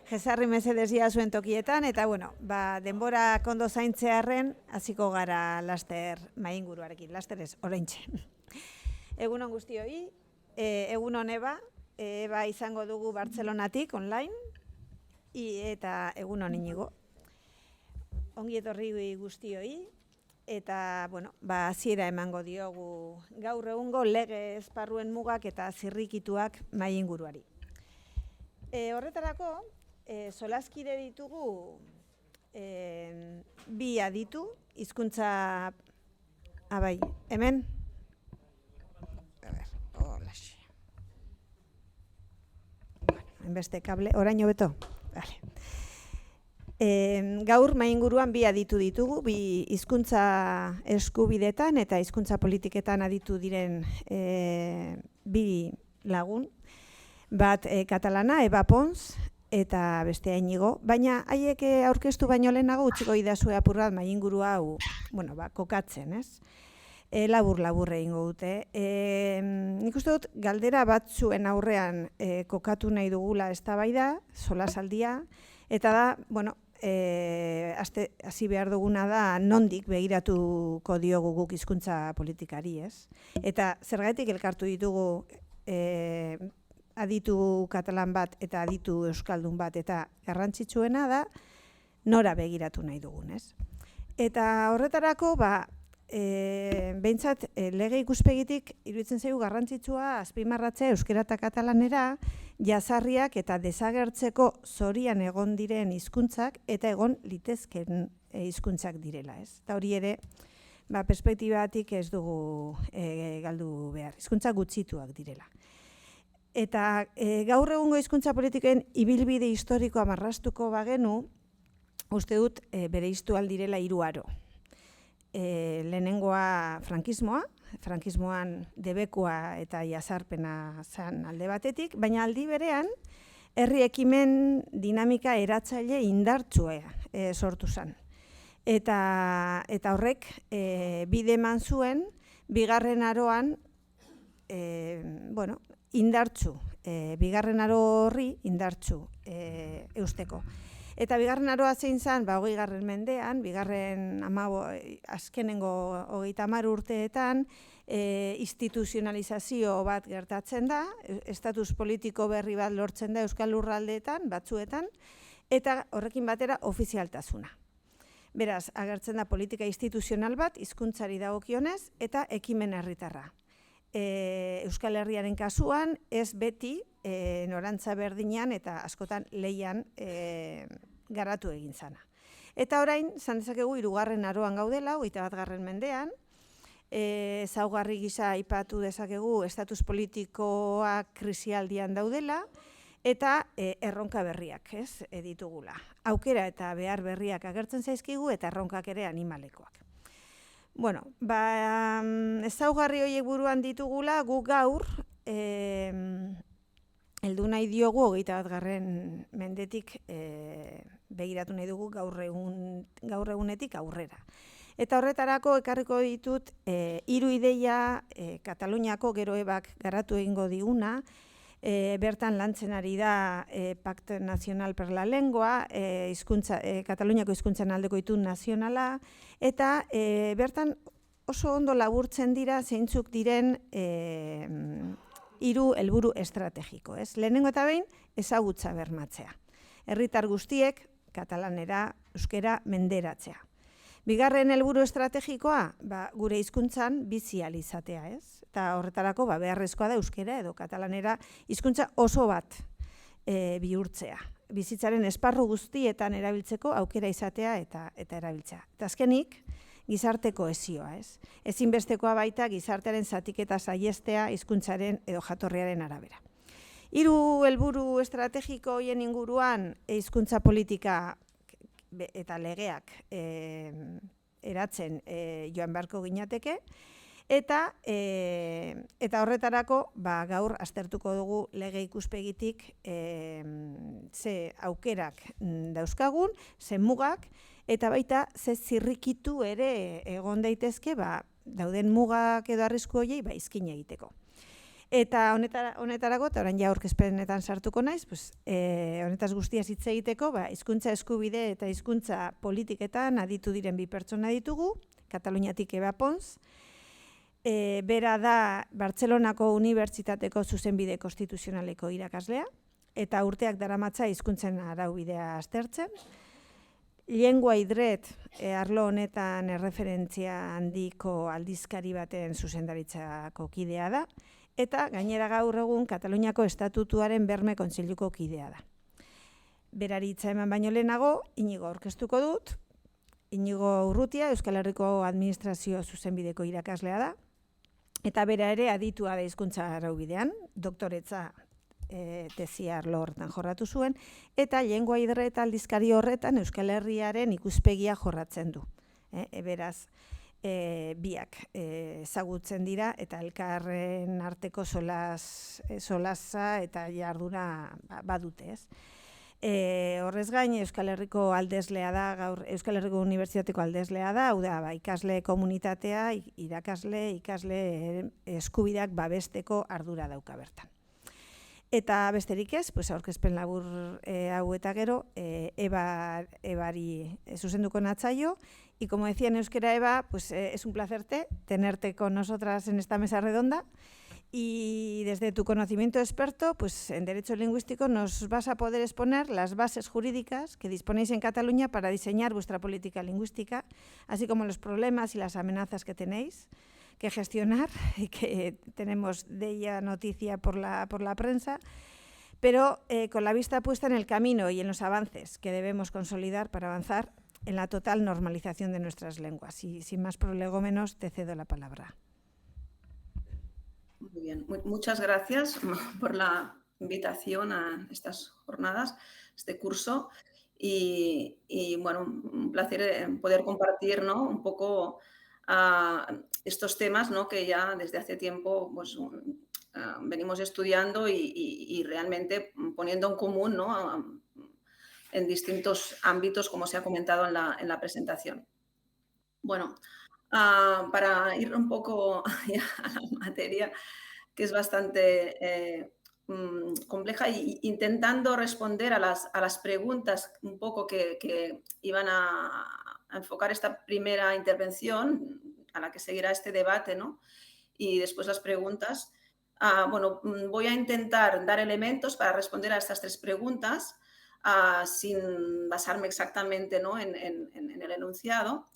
Jesarri mesedesia zuen tokietan, eta bueno, denbora kondo zaintzearren, hasiko gara laster mainguruarekin, laster ez, oraintxe. Egunon guztioi, egunon Eba izango dugu Bartzelonatik, online, eta egunon Inigo. Ongi etorri guztioi, eta bueno, hasiera emango diogu gaur egungo lege esparruen mugak eta zirrikituak mainguruari. Horretarako, solaskide ditugu bi aditu, hizkuntza hemen? Enbeste kable, oraino beto? Gaur mainguruan bi aditu ditugu, bi hizkuntza eskubidetan eta hizkuntza politiketan aditu diren bi lagun. Bat katalana, Eba Pons, eta bestea Inigo, baina haiek aurkeztu baino lehenago utziko idazue apurrat mainguru hau, kokatzen, ez? Labur egingo dute. Nik uste dut, galdera batzuen aurrean kokatu nahi dugula eztabaida, solasaldia, eta da, hasi behar duguna da nondik begiratuko diogu guk hizkuntza politikari, ez? Eta zergatik elkartu ditugu aditu katalan bat eta aditu euskaldun bat, eta garrantzitsuena da nora begiratu nahi dugun, ez? Eta horretarako, behintzat lege ikuspegitik iruditzen zaigu garrantzitsua azpimarratzea euskera eta katalanera jazarriak eta desagertzeko zorian egon diren hizkuntzak eta egon litezken hizkuntzak direla, ez? Eta hori ere, perspektibatik ez dugu galdu behar, hizkuntza gutxituak direla. Eta gaur egungo hizkuntza politiken ibilbide historikoa marraztuko bagenu, uste dut bereiztu aldirela 3 aro. Lehenengoa frankismoan debekua eta jazarpena zen alde batetik, baina aldi berean herri ekimen dinamika eratzaile indartsua sortu zen. Eta horrek bide eman zuen, bigarren aroan, indartsu, bigarren aro horri indartsu eusteko. Eta bigarren aroa zein zen, 20. mendean, azkenengo 30 urteetan, instituzionalizazio bat gertatzen da, estatus politiko berri bat lortzen da Euskal Lurraldeetan, batzuetan, eta horrekin batera ofizialtasuna. Beraz, agertzen da politika instituzional bat, hizkuntzari dagokionez, eta ekimen herritarra. Euskal Herriaren kasuan, ez beti norantza berdinean eta askotan leian garatu egin zana. Eta orain, zan dezakegu 3. aroan gaudela, 21. mendean, ezaugarri gisa aipatu dezakegu estatus politikoak krisialdian daudela, eta erronka berriak, ez, ditugula. Aukera eta behar berriak agertzen zaizkigu eta erronkak ere animalekoak. Ezaugarri horiek buruan ditugula, guk gaur, heldu nahi diogu 21. mendetik begiratu nahi dugu gaur egunetik aurrera. Eta horretarako ekarriko ditut 3 ideia Kataluniako gero Ebak garatu egingo diguna, bertan lantzen ari da Pacte Nacional per la Lengua, Kataluniako hizkuntzan aldeko itun nazionala, eta bertan oso ondo laburtzen dira zeintzuk diren 3 helburu estrategiko. Lehenengo eta behin, ezagutza bermatzea. Herritar guztiek katalanera, euskera menderatzea. Bigarren helburu estrategikoa, gure hizkuntzan bizi ahal izatea, ez? Eta horretarako beharrezkoa da euskera edo katalanera hizkuntza oso bat bihurtzea. Bizitzaren esparru guztietan erabiltzeko aukera izatea eta erabiltzea. Eta azkenik, gizarte kohesioa, ez? Ezinbestekoa baita gizartearen zatiketa saihestea hizkuntzaren edo jatorriaren arabera. 3 helburu estrategiko horien inguruan hizkuntza politika eta legeak eratzen joan beharko ginateke, eta horretarako gaur aztertuko dugu lege ikuspegitik ze aukerak dauzkagun, ze mugak, eta baita ze zirrikitu ere egon daitezke dauden mugak edo arrisku horiei izkin egiteko. Eta honetarako, eta orain ja aurkezpenetan sartuko naiz, pues, honetaz guztiaz hitz egiteko, hizkuntza eskubide eta hizkuntza politiketan aditu diren bi pertsona ditugu, Kataluniatik Eba Pons, bera da Bartzelonako Unibertsitateko Zuzenbide Konstituzionaleko irakaslea, eta urteak daramatza hizkuntzen araubidea aztertzen. Lengua y Dret arlo honetan erreferentzia handiko aldizkari baten zuzendaritzako kidea da, eta gainera gaur egun Kataluniako Estatutuaren Berme Kontseiluko kidea da. Berari hitza eman baino lehenago, Inigo aurkeztuko dut. Inigo Urrutia, Euskal Herriko Administrazio Zuzenbideko irakaslea da, eta bera ere aditua da hizkuntza araubidean, doktoretza tesia arlo horretan jorratu zuen, eta Lengua y Dret aldizkari horretan Euskal Herriaren ikuspegia jorratzen du. Beraz, biak ezagutzen dira eta elkarren arteko solasa eta jarduna badute, ez? Horrez gain, Euskal Herriko aldeslea da, gaur Euskal Herriko Unibertsitateko aldeslea da, hau da, ikasle komunitatea, irakasle, ikasle eskubideak babesteko ardura dauka bertan. Eta besterik ez, pues aurkezpen labur hau eta gero, Ebari zuzenduko natzaio. Y como decía en euskera Eva, pues es un placer tenerte con nosotras en esta mesa redonda. Y desde tu conocimiento experto, pues en Derecho Lingüístico nos vas a poder exponer las bases jurídicas que disponéis en Cataluña para diseñar vuestra política lingüística, así como los problemas y las amenazas que tenéis que gestionar y que tenemos de ella noticia por la prensa, pero con la vista puesta en el camino y en los avances que debemos consolidar para avanzar en la total normalización de nuestras lenguas. Y sin más prolegómenos, te cedo la palabra. Muy bien, muchas gracias por la invitación a estas jornadas, este curso. Y bueno, un placer poder compartir, ¿no?, un poco estos temas, ¿no?, que ya desde hace tiempo pues, venimos estudiando y realmente poniendo en común, ¿no?, en distintos ámbitos, como se ha comentado en la presentación. Bueno, para ir un poco ya a la materia, que es bastante compleja, y intentando responder a las preguntas un poco que iban a enfocar esta primera intervención, a la que seguirá este debate, ¿no?, y después las preguntas. Bueno, voy a intentar dar elementos para responder a estas tres preguntas, sin basarme exactamente, ¿no?, en el enunciado.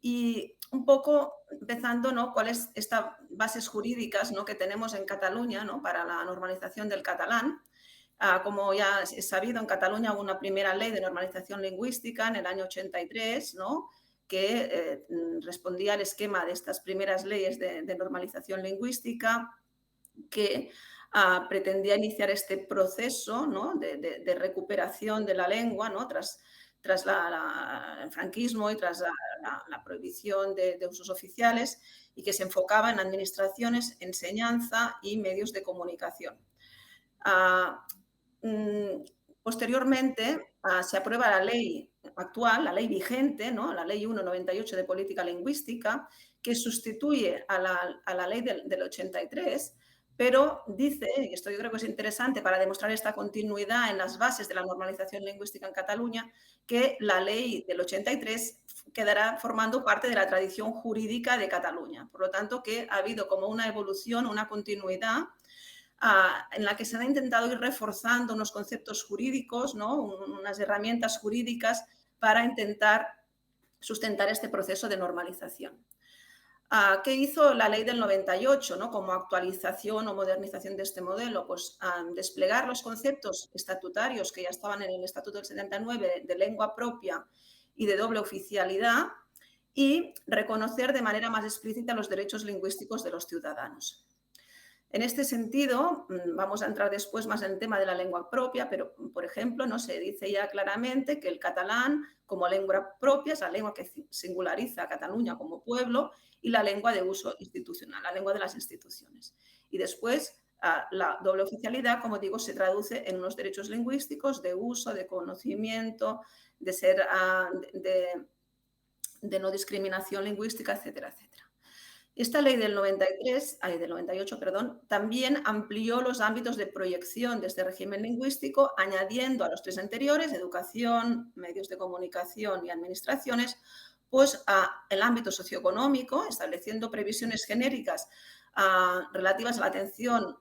Y un poco empezando, ¿no?, cuáles estas bases jurídicas, ¿no?, que tenemos en Cataluña, ¿no?, para la normalización del catalán. Como ya es sabido, en Cataluña hubo una primera ley de normalización lingüística en el año 83, ¿no?, que respondía al esquema de estas primeras leyes de normalización lingüística, que pretendía iniciar este proceso, ¿no?, de recuperación de la lengua, ¿no?, tras el franquismo y tras la prohibición de usos oficiales, y que se enfocaba en administraciones, enseñanza y medios de comunicación. Posteriormente se aprueba la ley actual, la ley vigente, ¿no?, la Ley 1/98 de Política Lingüística, que sustituye a la ley del 83, pero dice, y esto yo creo que es interesante para demostrar esta continuidad en las bases de la normalización lingüística en Cataluña, que la ley del 83 quedará formando parte de la tradición jurídica de Cataluña. Por lo tanto, que ha habido como una evolución, una continuidad, en la que se han intentado ir reforzando unos conceptos jurídicos, ¿no?, unas herramientas jurídicas para intentar sustentar este proceso de normalización. ¿Qué hizo la ley del 98, ¿no?, como actualización o modernización de este modelo? Pues desplegar los conceptos estatutarios que ya estaban en el Estatuto del 79 de lengua propia y de doble oficialidad, y reconocer de manera más explícita los derechos lingüísticos de los ciudadanos. En este sentido, vamos a entrar después más en el tema de la lengua propia, pero, por ejemplo, ¿no?, se dice ya claramente que el catalán como lengua propia es la lengua que singulariza a Cataluña como pueblo y la lengua de uso institucional, la lengua de las instituciones. Y después, la doble oficialidad, como digo, se traduce en unos derechos lingüísticos de uso, de conocimiento, de no discriminación lingüística, etcétera, etcétera. Esta ley del 93, del 98, perdón, también amplió los ámbitos de proyección de este régimen lingüístico, añadiendo a los tres anteriores, educación, medios de comunicación y administraciones, pues el ámbito socioeconómico, estableciendo previsiones genéricas relativas a la atención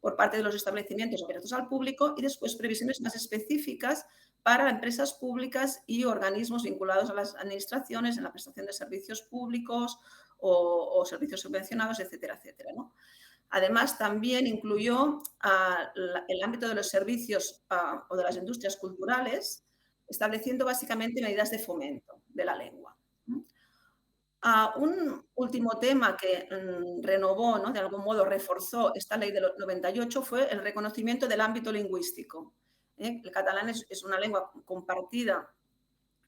por parte de los establecimientos abiertos al público y después previsiones más específicas para empresas públicas y organismos vinculados a las administraciones en la prestación de servicios públicos o servicios subvencionados, etcétera, etcétera, ¿no? Además, también incluyó el ámbito de los servicios o de las industrias culturales, estableciendo básicamente medidas de fomento de la lengua. Un último tema que renovó, ¿no? De algún modo reforzó esta ley del 98 fue el reconocimiento del ámbito lingüístico. El catalán es una lengua compartida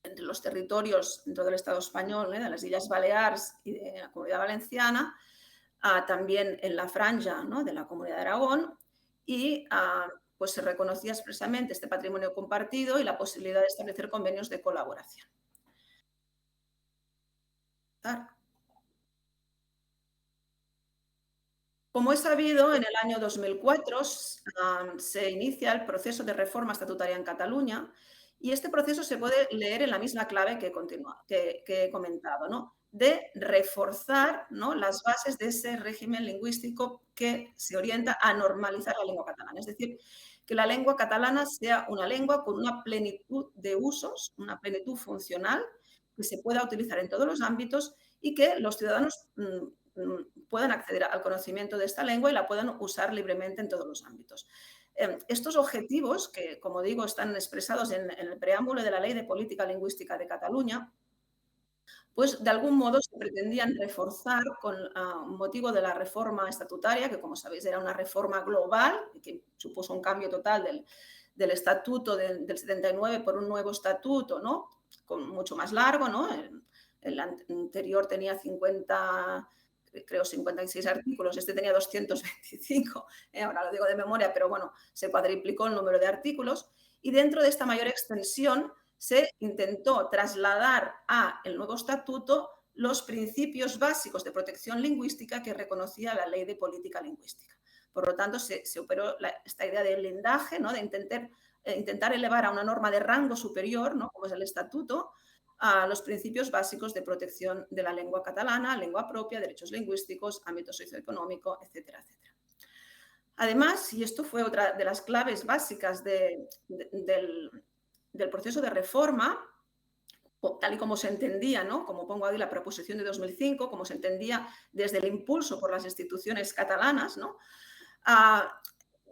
entre los territorios dentro del Estado español, de las Islas Baleares y de la Comunidad Valenciana, también en la franja, ¿no? De la Comunidad de Aragón, y pues se reconocía expresamente este patrimonio compartido y la posibilidad de establecer convenios de colaboración. Como es sabido, en el año 2004 se inicia el proceso de reforma estatutaria en Cataluña y este proceso se puede leer en la misma clave que he comentado, ¿no? De reforzar, ¿no? Las bases de ese régimen lingüístico que se orienta a normalizar la lengua catalana. Es decir, que la lengua catalana sea una lengua con una plenitud de usos, una plenitud funcional, que se pueda utilizar en todos los ámbitos y que los ciudadanos puedan acceder al conocimiento de esta lengua y la puedan usar libremente en todos los ámbitos. Estos objetivos, que como digo están expresados en el preámbulo de la Ley de Política Lingüística de Cataluña, pues de algún modo se pretendían reforzar con motivo de la reforma estatutaria, que como sabéis era una reforma global, que supuso un cambio total del estatuto del 79 por un nuevo estatuto, ¿no? Mucho más largo, ¿no? El anterior tenía 56 artículos, este tenía 225, ahora lo digo de memoria, pero bueno, se cuadriplicó el número de artículos y dentro de esta mayor extensión se intentó trasladar al nuevo estatuto los principios básicos de protección lingüística que reconocía la Ley de Política Lingüística. Por lo tanto, se operó esta idea del blindaje, ¿no? De intentar elevar a una norma de rango superior, ¿no? Como es el estatuto, a los principios básicos de protección de la lengua catalana, lengua propia, derechos lingüísticos, ámbito socioeconómico, etcétera, etcétera. Además, y esto fue otra de las claves básicas del proceso de reforma, tal y como se entendía, ¿no? Como pongo ahí la proposición de 2005, como se entendía desde el impulso por las instituciones catalanas, ¿no?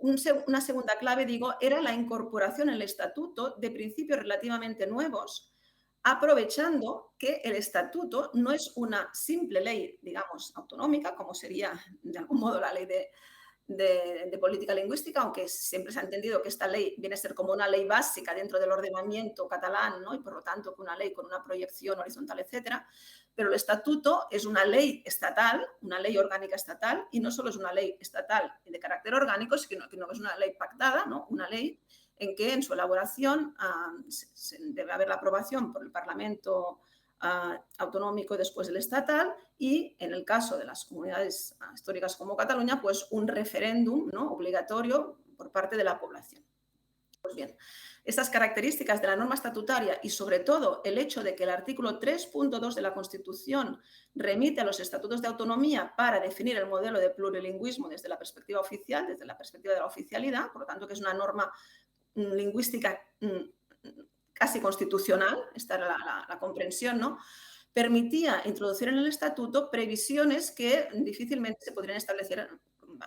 Una segunda clave, digo, era la incorporación en el estatuto de principios relativamente nuevos, aprovechando que el estatuto no es una simple ley, digamos, autonómica, como sería de algún modo la ley de política lingüística, aunque siempre se ha entendido que esta ley viene a ser como una ley básica dentro del ordenamiento catalán, ¿no? Y por lo tanto una ley con una proyección horizontal, etcétera. Pero el estatuto es una ley estatal, una ley orgánica estatal, y no solo es una ley estatal de carácter orgánico, sino que es una ley pactada, ¿no? Una ley en que en su elaboración debe haber la aprobación por el Parlamento autonómico y después el estatal, y en el caso de las comunidades históricas como Cataluña, pues un referéndum, ¿no? Obligatorio por parte de la población. Pues bien, estas características de la norma estatutaria y sobre todo el hecho de que el artículo 3.2 de la Constitución remite a los estatutos de autonomía para definir el modelo de plurilingüismo desde la perspectiva oficial, desde la perspectiva de la oficialidad, por lo tanto que es una norma lingüística casi constitucional, esta era la comprensión, ¿no? Permitía introducir en el estatuto previsiones que difícilmente se podrían establecer en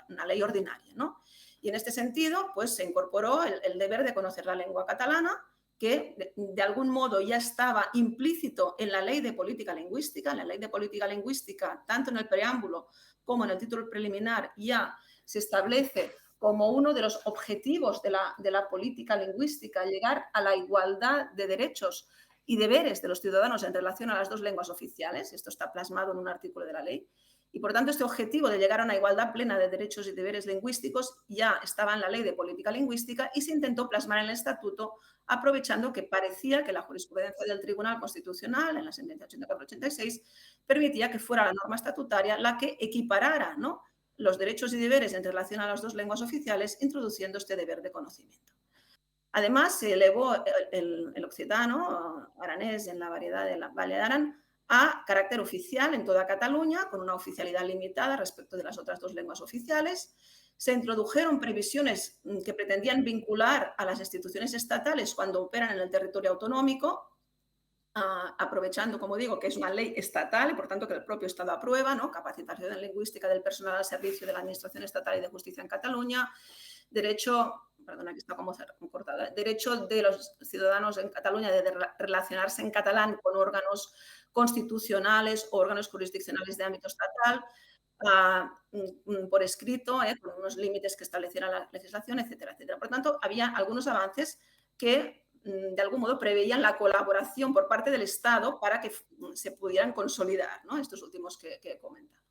una ley ordinaria, ¿no? Y en este sentido, pues se incorporó el deber de conocer la lengua catalana, que de algún modo ya estaba implícito en la Ley de Política Lingüística. En la Ley de Política Lingüística, tanto en el preámbulo como en el título preliminar, ya se establece como uno de los objetivos de la política lingüística, llegar a la igualdad de derechos y deberes de los ciudadanos en relación a las dos lenguas oficiales. Esto está plasmado en un artículo de la ley. Y por tanto, este objetivo de llegar a una igualdad plena de derechos y deberes lingüísticos ya estaba en la Ley de Política Lingüística y se intentó plasmar en el Estatuto, aprovechando que parecía que la jurisprudencia del Tribunal Constitucional, en la sentencia 84-86, permitía que fuera la norma estatutaria la que equiparara, ¿no?, los derechos y deberes en relación a las dos lenguas oficiales, introduciendo este deber de conocimiento. Además, se elevó el occitano, aranés en la variedad de la Valle de Aran, a carácter oficial en toda Cataluña, con una oficialidad limitada respecto de las otras dos lenguas oficiales. Se introdujeron previsiones que pretendían vincular a las instituciones estatales cuando operan en el territorio autonómico, aprovechando, como digo, que es una ley estatal y por tanto que el propio Estado aprueba, ¿no? Capacitación lingüística del personal al servicio de la Administración Estatal y de Justicia en Cataluña, derecho, perdona que está como cortada, derecho de los ciudadanos en Cataluña de relacionarse en catalán con órganos constitucionales o órganos jurisdiccionales de ámbito estatal, por escrito, con unos límites que estableciera la legislación, etcétera, etcétera. Por tanto, había algunos avances que de algún modo preveían la colaboración por parte del Estado para que se pudieran consolidar, ¿no?, estos últimos que he comentado.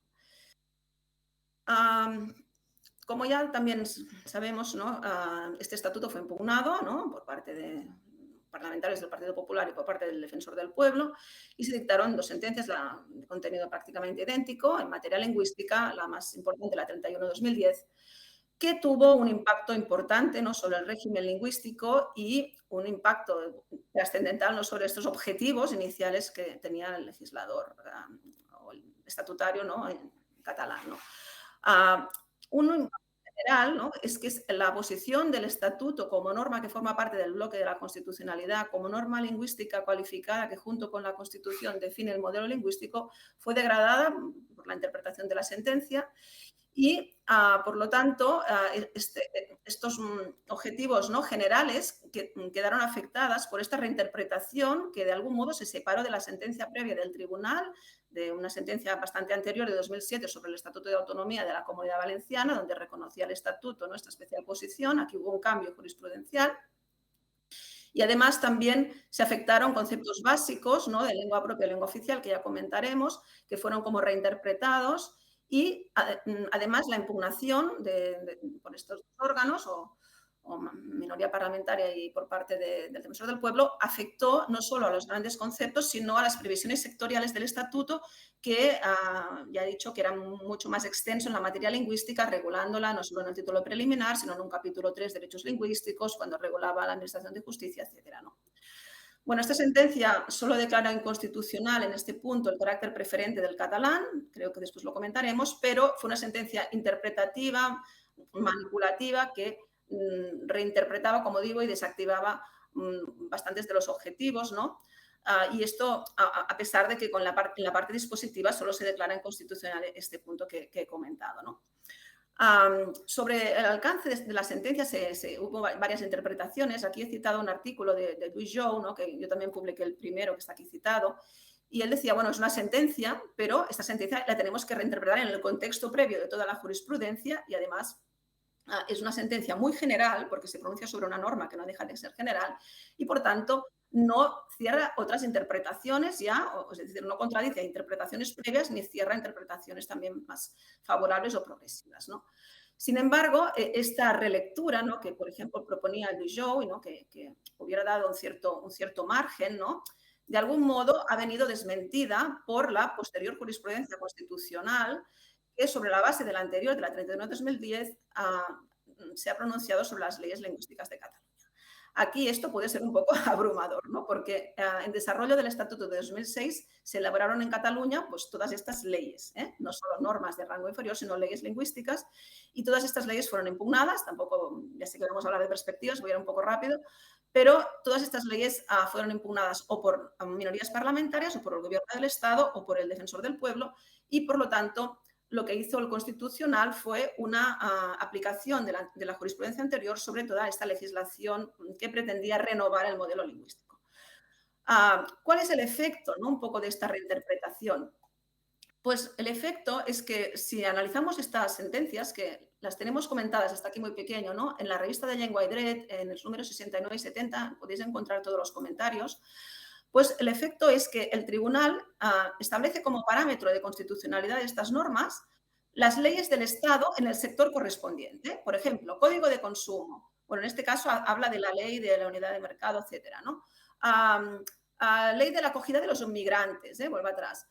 Como ya también sabemos, ¿no?, este estatuto fue impugnado, ¿no?, por parte de parlamentarios del Partido Popular y por parte del Defensor del Pueblo, y se dictaron dos sentencias de contenido prácticamente idéntico en materia lingüística, la más importante, la 31/2010, que tuvo un impacto importante, ¿no?, sobre el régimen lingüístico y un impacto trascendental, ¿no?, sobre estos objetivos iniciales que tenía el legislador o el estatutario, ¿no?, en catalán, ¿no? Uno en general, ¿no?, es que es la posición del estatuto como norma que forma parte del bloque de la constitucionalidad, como norma lingüística cualificada que junto con la Constitución define el modelo lingüístico, fue degradada por la interpretación de la sentencia y, por lo tanto, estos objetivos, ¿no?, generales quedaron afectadas por esta reinterpretación que de algún modo se separó de la sentencia previa del tribunal, de una sentencia bastante anterior de 2007 sobre el Estatuto de Autonomía de la Comunidad Valenciana, donde reconocía el Estatuto nuestra especial posición. Aquí hubo un cambio jurisprudencial. Y además también se afectaron conceptos básicos, ¿no?, de lengua propia y lengua oficial, que ya comentaremos, que fueron como reinterpretados y además la impugnación por estos órganos o minoría parlamentaria y por parte del Defensor del Pueblo afectó no solo a los grandes conceptos, sino a las previsiones sectoriales del Estatuto, que ya he dicho que era mucho más extenso en la materia lingüística, regulándola no solo en el título preliminar, sino en un capítulo 3, Derechos Lingüísticos, cuando regulaba la Administración de Justicia, etcétera, ¿no? Bueno, esta sentencia solo declara inconstitucional en este punto el carácter preferente del catalán, creo que después lo comentaremos, pero fue una sentencia interpretativa, manipulativa, que reinterpretaba, como digo, y desactivaba bastantes de los objetivos, ¿no? Y esto a pesar de que en la parte dispositiva solo se declara inconstitucional este punto que he comentado, ¿no? Sobre el alcance de la sentencia hubo varias interpretaciones. Aquí he citado un artículo de Louis Jou, ¿no?, que yo también publiqué el primero, que está aquí citado, y él decía, bueno, es una sentencia, pero esta sentencia la tenemos que reinterpretar en el contexto previo de toda la jurisprudencia y además es una sentencia muy general porque se pronuncia sobre una norma que no deja de ser general y, por tanto, no cierra otras interpretaciones ya, es decir, no contradice a interpretaciones previas ni cierra interpretaciones también más favorables o progresivas, ¿no? Sin embargo, esta relectura, ¿no?, que, por ejemplo, proponía Louis Jou, ¿no?, que hubiera dado un cierto margen, ¿no?, de algún modo ha venido desmentida por la posterior jurisprudencia constitucional que sobre la base de la anterior, de la 31/2010, se ha pronunciado sobre las leyes lingüísticas de Cataluña. Aquí esto puede ser un poco abrumador, ¿no?, porque en desarrollo del Estatuto de 2006 se elaboraron en Cataluña pues, todas estas leyes, no solo normas de rango inferior, sino leyes lingüísticas, y todas estas leyes fueron impugnadas, tampoco, ya sé que vamos a hablar de perspectivas, voy a ir un poco rápido, pero todas estas leyes fueron impugnadas o por minorías parlamentarias, o por el Gobierno del Estado, o por el Defensor del Pueblo, y por lo tanto lo que hizo el Constitucional fue una aplicación de la jurisprudencia anterior sobre toda esta legislación que pretendía renovar el modelo lingüístico. ¿Cuál es el efecto, ¿no?, un poco de esta reinterpretación? Pues el efecto es que si analizamos estas sentencias, que las tenemos comentadas hasta aquí muy pequeño, ¿no?, en la revista de Llengua i Dret, en los números 69 y 70, podéis encontrar todos los comentarios, pues el efecto es que el tribunal establece como parámetro de constitucionalidad de estas normas las leyes del Estado en el sector correspondiente. Por ejemplo, Código de Consumo. Bueno, en este caso habla de la ley de la unidad de mercado, etcétera, ¿no? Ley de la acogida de los inmigrantes, vuelvo atrás.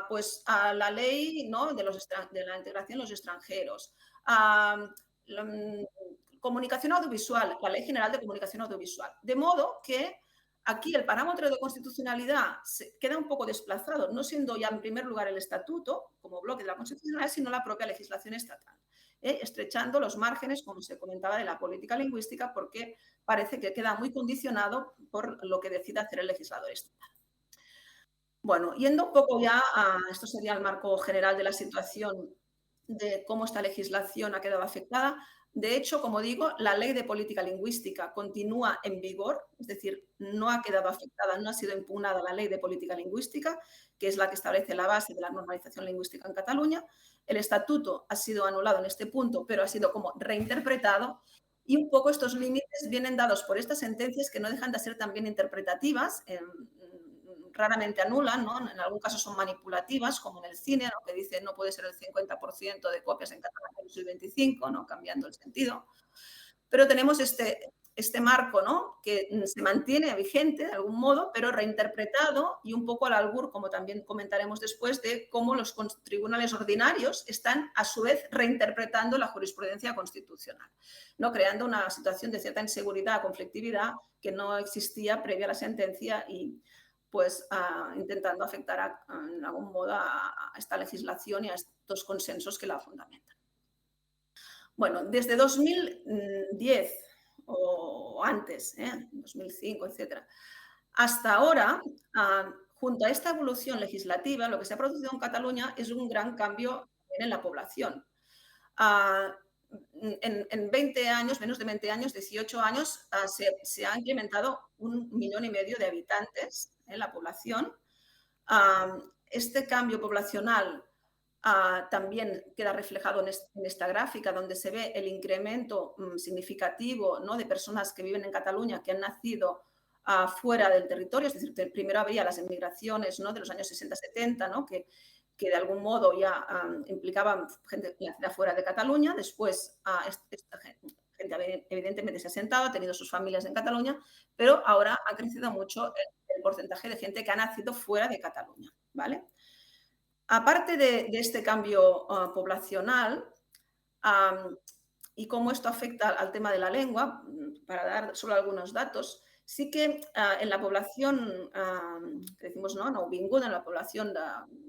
Pues a la ley, ¿no?, de la integración de los extranjeros. La, comunicación audiovisual, la Ley General de Comunicación Audiovisual. De modo que aquí el parámetro de constitucionalidad queda un poco desplazado, no siendo ya en primer lugar el estatuto como bloque de la constitucionalidad, sino la propia legislación estatal, estrechando los márgenes, como se comentaba, de la política lingüística, porque parece que queda muy condicionado por lo que decida hacer el legislador estatal. Bueno, yendo un poco ya esto sería el marco general de la situación de cómo esta legislación ha quedado afectada. De hecho, como digo, la Ley de Política Lingüística continúa en vigor, es decir, no ha quedado afectada, no ha sido impugnada la Ley de Política Lingüística, que es la que establece la base de la normalización lingüística en Cataluña. El estatuto ha sido anulado en este punto, pero ha sido como reinterpretado, y un poco estos límites vienen dados por estas sentencias que no dejan de ser también interpretativas, raramente anulan, ¿no? En algún caso son manipulativas, como en el cine, ¿no?, que dice no puede ser el 50% de copias en catalán, pero el 25%, ¿no?, cambiando el sentido. Pero tenemos este marco, ¿no?, que se mantiene vigente de algún modo, pero reinterpretado y un poco al albur, como también comentaremos después, de cómo los tribunales ordinarios están a su vez reinterpretando la jurisprudencia constitucional, ¿no?, creando una situación de cierta inseguridad, conflictividad que no existía previa a la sentencia y pues intentando afectar en algún modo a esta legislación y a estos consensos que la fundamentan. Bueno, desde 2010 o antes, 2005, etcétera, hasta ahora, junto a esta evolución legislativa, lo que se ha producido en Cataluña es un gran cambio en la población. Ah, en 20 años, menos de 20 años, 18 años, se ha incrementado 1,5 millones de habitantes en la población. Este cambio poblacional también queda reflejado en esta gráfica, donde se ve el incremento significativo, ¿no?, de personas que viven en Cataluña que han nacido fuera del territorio. Es decir, primero había las emigraciones, ¿no?, de los años 60-70, ¿no?, que de algún modo ya implicaban gente nacida fuera de Cataluña. Después esta gente evidentemente se ha asentado, ha tenido sus familias en Cataluña, pero ahora ha crecido mucho el porcentaje de gente que ha nacido fuera de Cataluña, ¿vale? Aparte de este cambio poblacional, y cómo esto afecta al tema de la lengua, para dar solo algunos datos, sí que en la población que decimos nouvinguda, en la población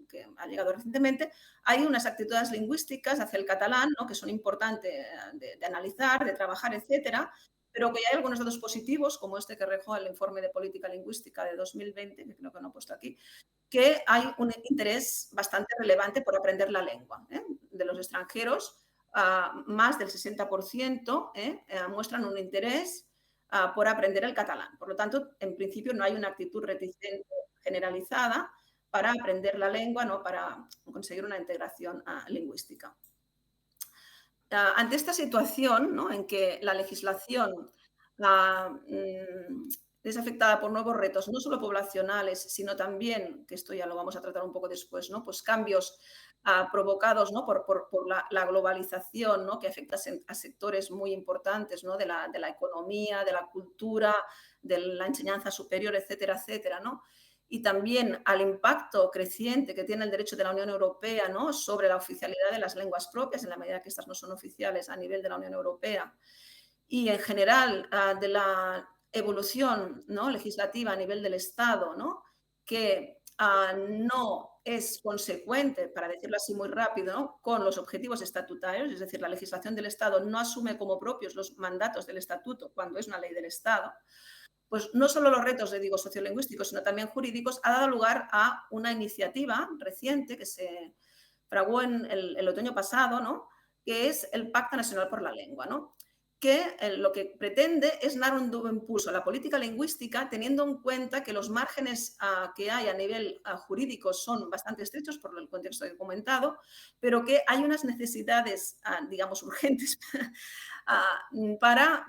que ha llegado recientemente, hay unas actitudes lingüísticas hacia el catalán, ¿no?, que son importantes de analizar, de trabajar, etcétera, pero que ya hay algunos datos positivos, como este que arrojó el informe de política lingüística de 2020, que creo que no he puesto aquí, que hay un interés bastante relevante por aprender la lengua. De los extranjeros, más del 60% muestran un interés por aprender el catalán. Por lo tanto, en principio no hay una actitud reticente generalizada para aprender la lengua, ¿no?, para conseguir una integración lingüística. Ante esta situación, ¿no?, en que la legislación es afectada por nuevos retos, no solo poblacionales, sino también, que esto ya lo vamos a tratar un poco después, ¿no?, pues cambios provocados, ¿no?, por la globalización, ¿no?, que afecta a sectores muy importantes, ¿no?, de la economía, de la cultura, de la enseñanza superior, etcétera, etcétera, ¿no? Y también al impacto creciente que tiene el derecho de la Unión Europea, ¿no?, sobre la oficialidad de las lenguas propias, en la medida que estas no son oficiales a nivel de la Unión Europea. Y en general de la evolución, ¿no?, legislativa a nivel del Estado, ¿no?, que no es consecuente, para decirlo así muy rápido, ¿no?, con los objetivos estatutarios. Es decir, la legislación del Estado no asume como propios los mandatos del Estatuto cuando es una ley del Estado. Pues no solo los retos, digo, sociolingüísticos, sino también jurídicos, ha dado lugar a una iniciativa reciente que se fraguó en el otoño pasado, ¿no?, que es el Pacto Nacional por la Lengua, ¿no?, que lo que pretende es dar un nuevo impulso a la política lingüística, teniendo en cuenta que los márgenes que hay a nivel jurídico son bastante estrechos por el contexto que he comentado, pero que hay unas necesidades, digamos, urgentes para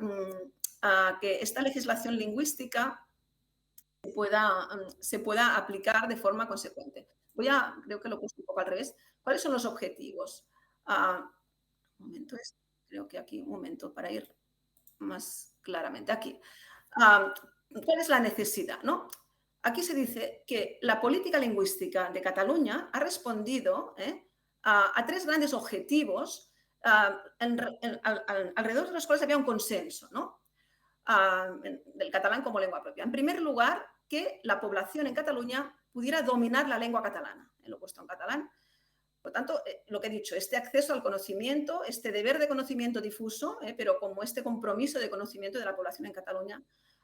que esta legislación lingüística se pueda aplicar de forma consecuente. Creo que lo he puesto un poco al revés. ¿Cuáles son los objetivos? Ah, un momento, creo que aquí, un momento, para ir más claramente. Aquí. Ah, ¿Cuál es la necesidad? ¿No? Aquí se dice que la política lingüística de Cataluña ha respondido a tres grandes objetivos alrededor de los cuales había un consenso, ¿no? Del catalán como lengua propia. En primer lugar, que la población en Cataluña pudiera dominar la lengua catalana, lo he puesto en catalán. Por tanto, lo que he dicho, este acceso al conocimiento, este deber de conocimiento difuso, pero como este compromiso de conocimiento de la población en Cataluña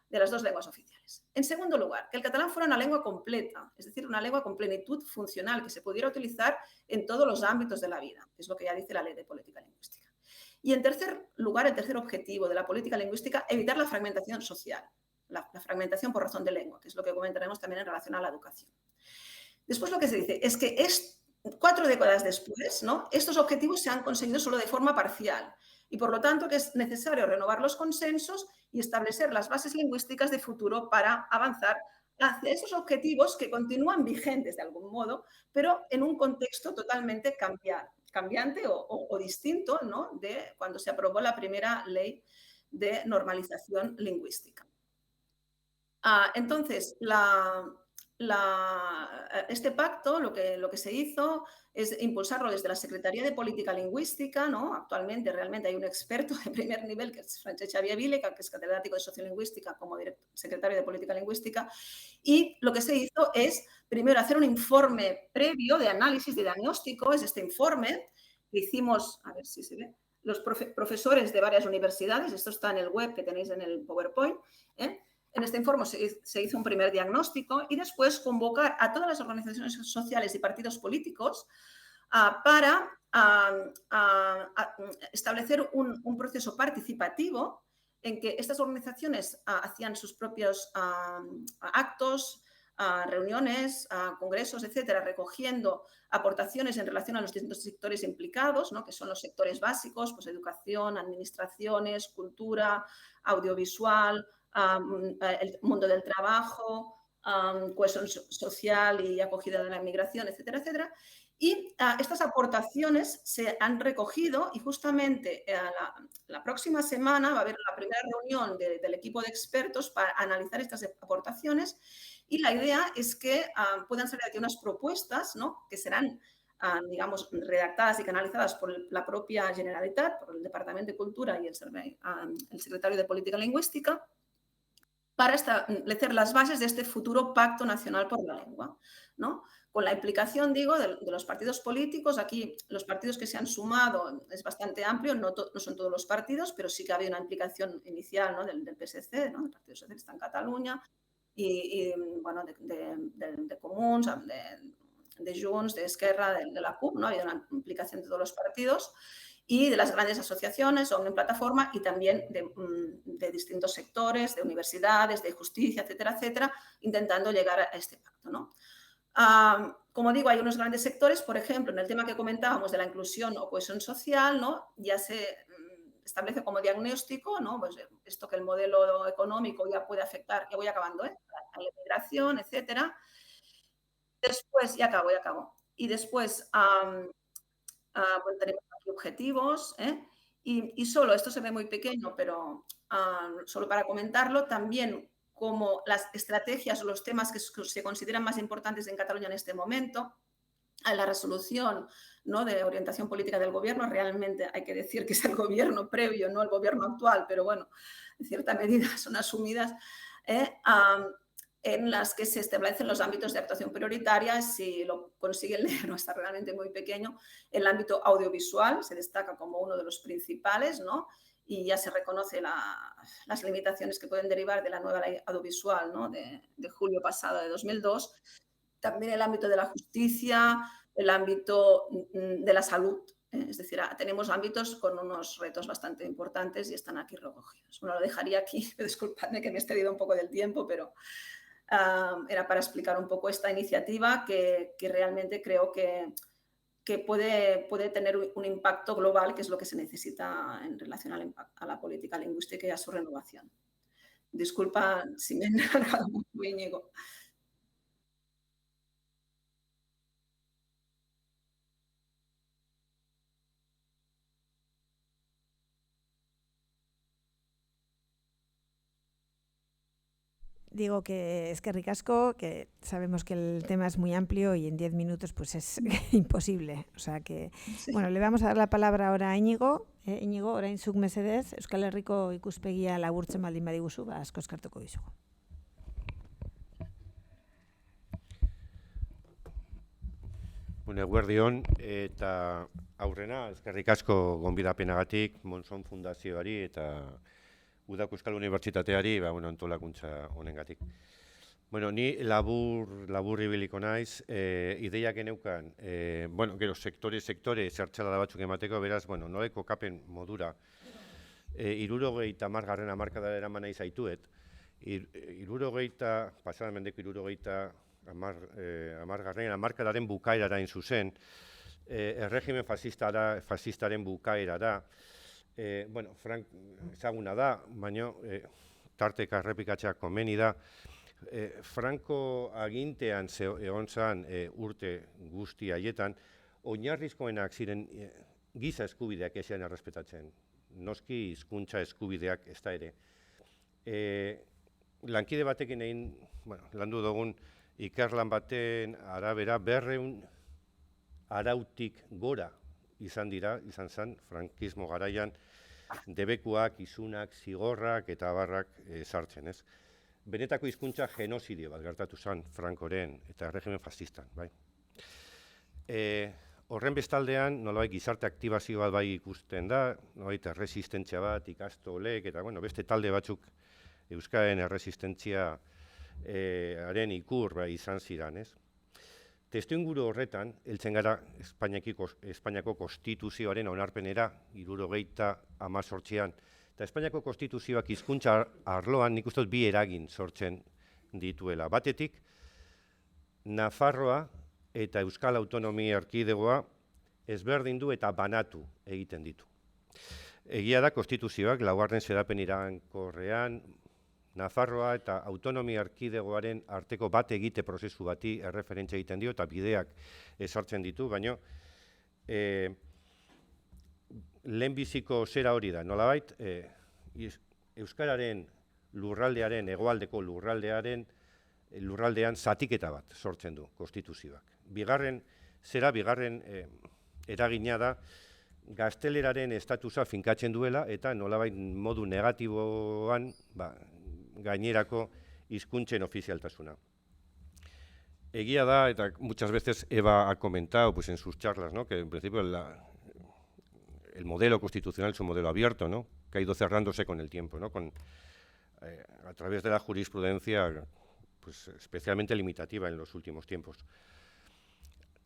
de las dos lenguas oficiales. En segundo lugar, que el catalán fuera una lengua completa, es decir, una lengua con plenitud funcional que se pudiera utilizar en todos los ámbitos de la vida, que es lo que ya dice la Ley de Política Lingüística. Y en tercer lugar, el tercer objetivo de la política lingüística, evitar la fragmentación social, la fragmentación por razón de lengua, que es lo que comentaremos también en relación a la educación. Después lo que se dice es que 4 décadas después, ¿no? Estos objetivos se han conseguido solo de forma parcial y por lo tanto que es necesario renovar los consensos y establecer las bases lingüísticas de futuro para avanzar hacia esos objetivos que continúan vigentes de algún modo, pero en un contexto totalmente cambiante o distinto, ¿no? De cuando se aprobó la primera ley de normalización lingüística. Entonces, este pacto lo que se hizo es impulsarlo desde la Secretaría de Política Lingüística, ¿no? Actualmente realmente hay un experto de primer nivel, que es Francesc Xavier Vile, que es catedrático de Sociolingüística como secretario de Política Lingüística, y lo que se hizo es, primero, hacer un informe previo de análisis, de diagnóstico, es este informe que hicimos, a ver si se ve, los profesores de varias universidades, esto está en el web que tenéis en el PowerPoint, ¿eh? En este informe se hizo un primer diagnóstico y después convocar a todas las organizaciones sociales y partidos políticos para establecer un proceso participativo en que estas organizaciones hacían sus propios actos, reuniones, congresos, etcétera, recogiendo aportaciones en relación a los distintos sectores implicados, ¿no? Que son los sectores básicos, pues educación, administraciones, cultura, audiovisual, el mundo del trabajo, cohesión social y acogida de la inmigración, etcétera, etcétera. Y estas aportaciones se han recogido y justamente la próxima semana va a haber la primera reunión del equipo de expertos para analizar estas aportaciones y la idea es que puedan salir aquí unas propuestas, ¿no? Que serán, digamos, redactadas y canalizadas por la propia Generalitat, por el Departamento de Cultura y el secretario de Política Lingüística, para establecer las bases de este futuro pacto nacional por la lengua, ¿no? Con la implicación, digo, de los partidos políticos. Aquí los partidos que se han sumado es bastante amplio, no son todos los partidos, pero sí que había una implicación inicial, ¿no? del PSC, ¿no? Del Partido Socialista en Cataluña, y bueno, de Comuns, de Junts, de Esquerra, de la CUP, ¿no? Había una implicación de todos los partidos y de las grandes asociaciones, Omnium Plataforma, y también de distintos sectores, de universidades, de justicia, etcétera, etcétera, intentando llegar a este pacto, ¿no? Como digo, hay unos grandes sectores, por ejemplo, en el tema que comentábamos de la inclusión o cohesión social, ¿no? Ya se establece como diagnóstico, ¿no? Pues esto que el modelo económico ya puede afectar, ya voy acabando, a la inmigración, etcétera. Después, ya acabo. Y después, bueno, tenemos aquí objetivos, y solo, esto se ve muy pequeño, pero solo para comentarlo, también como las estrategias o los temas que se consideran más importantes en Cataluña en este momento, a la resolución, ¿no? De orientación política del gobierno, realmente hay que decir que es el gobierno previo, no el gobierno actual, pero bueno, en cierta medida son asumidas, en las que se establecen los ámbitos de actuación prioritaria. Si lo consiguen leer, no está realmente muy pequeño. El ámbito audiovisual se destaca como uno de los principales, ¿no? Y ya se reconoce las limitaciones que pueden derivar de la nueva ley audiovisual, ¿no? de julio pasado de 2002. También el ámbito de la justicia, el ámbito de la salud. Es decir, tenemos ámbitos con unos retos bastante importantes y están aquí recogidos. Bueno, lo dejaría aquí. Disculpadme que me he excedido un poco del tiempo, pero era para explicar un poco esta iniciativa que realmente creo que puede tener un impacto global, que es lo que se necesita en relación a la política lingüística y a su renovación. Disculpa si me he alargado mucho, Íñigo. Digo que es que ricasco, que sabemos que el tema es muy amplio y en 10 minutos pues es imposible. O sea que, Sí. bueno, le vamos a dar la palabra ahora a Íñigo. Íñigo, orain zuk mesedez, Euskal Herriko ikuspegia laburtzen baldin badiguzu, asko eskartuko dizugu. Eguerdion eta aurrena, eskerrik asko gonbidapenagatik Monzon Fundazioari eta Udako Euskal Unibertsitateari antolakuntza honengatik. Ni labur ibiliko naiz, ideiak geneukan, gero sektore zertxalada batzuk emateko, beraz, noleko kapen modura, 70. hamarkadara eraman nahi zaituet, pasada mendeko 70. hamarkadaren bukaerara zuzen, erregimen fascistaren bukaerara, ezaguna da, baina tarteka errepikatzea komeni da, Franco agintean egon zan urte guzti haietan, oinarrizkoenak ziren giza eskubideak ezean errespetatzen. Noski hizkuntza eskubideak ez da ere. Lankide batekin egin, landu dugun ikerlan baten arabera 200 arautik gora izan zen, frankismo garaian, debekuak, isunak, zigorrak eta abarrak sartzen, ez? Benetako hizkuntza genozidio bat gertatu zen Frankoren eta erregimen fascistan, bai. Horren bestaldean, nolabait gizarte aktibazio bat bai ikusten da, nolabait erresistentzia bat, ikastolek, eta beste talde batzuk Euskararen erresistentziaren ikur izan ziren, ez? Testuinguru horretan, heltzen gara Espainiako konstituzioaren onarpenera, 1918an, eta Espainiako konstituzioak hizkuntza arloan nik uste dut bi eragin sortzen dituela. Batetik, Nafarroa eta Euskal Autonomia Erkidegoa ezberdindu eta banatu egiten ditu. Egia da konstituzioak 4. xedapen iragankorrean Nafarroa eta Autonomia Erkidegoaren arteko bat egite prozesu bati erreferentzia egiten dio eta bideak ezartzen ditu, baina lehenbiziko zera hori da, nolabait, Euskararen lurraldearen, hegoaldeko lurraldean zatiketa bat sortzen du konstituzioak. Bigarren eragina da, gazteleraren estatusa finkatzen duela eta nolabait modu negatiboan gainerako hizkuntzen ofizialtasuna. Egia da, eta muchas veces Eva ha comentado en sus charlas, ¿no?, que en principio el modelo constitucional es un modelo abierto, ¿no?, que ha ido cerrándose con el tiempo, ¿no?, a través de la jurisprudencia especialmente limitativa en los últimos tiempos.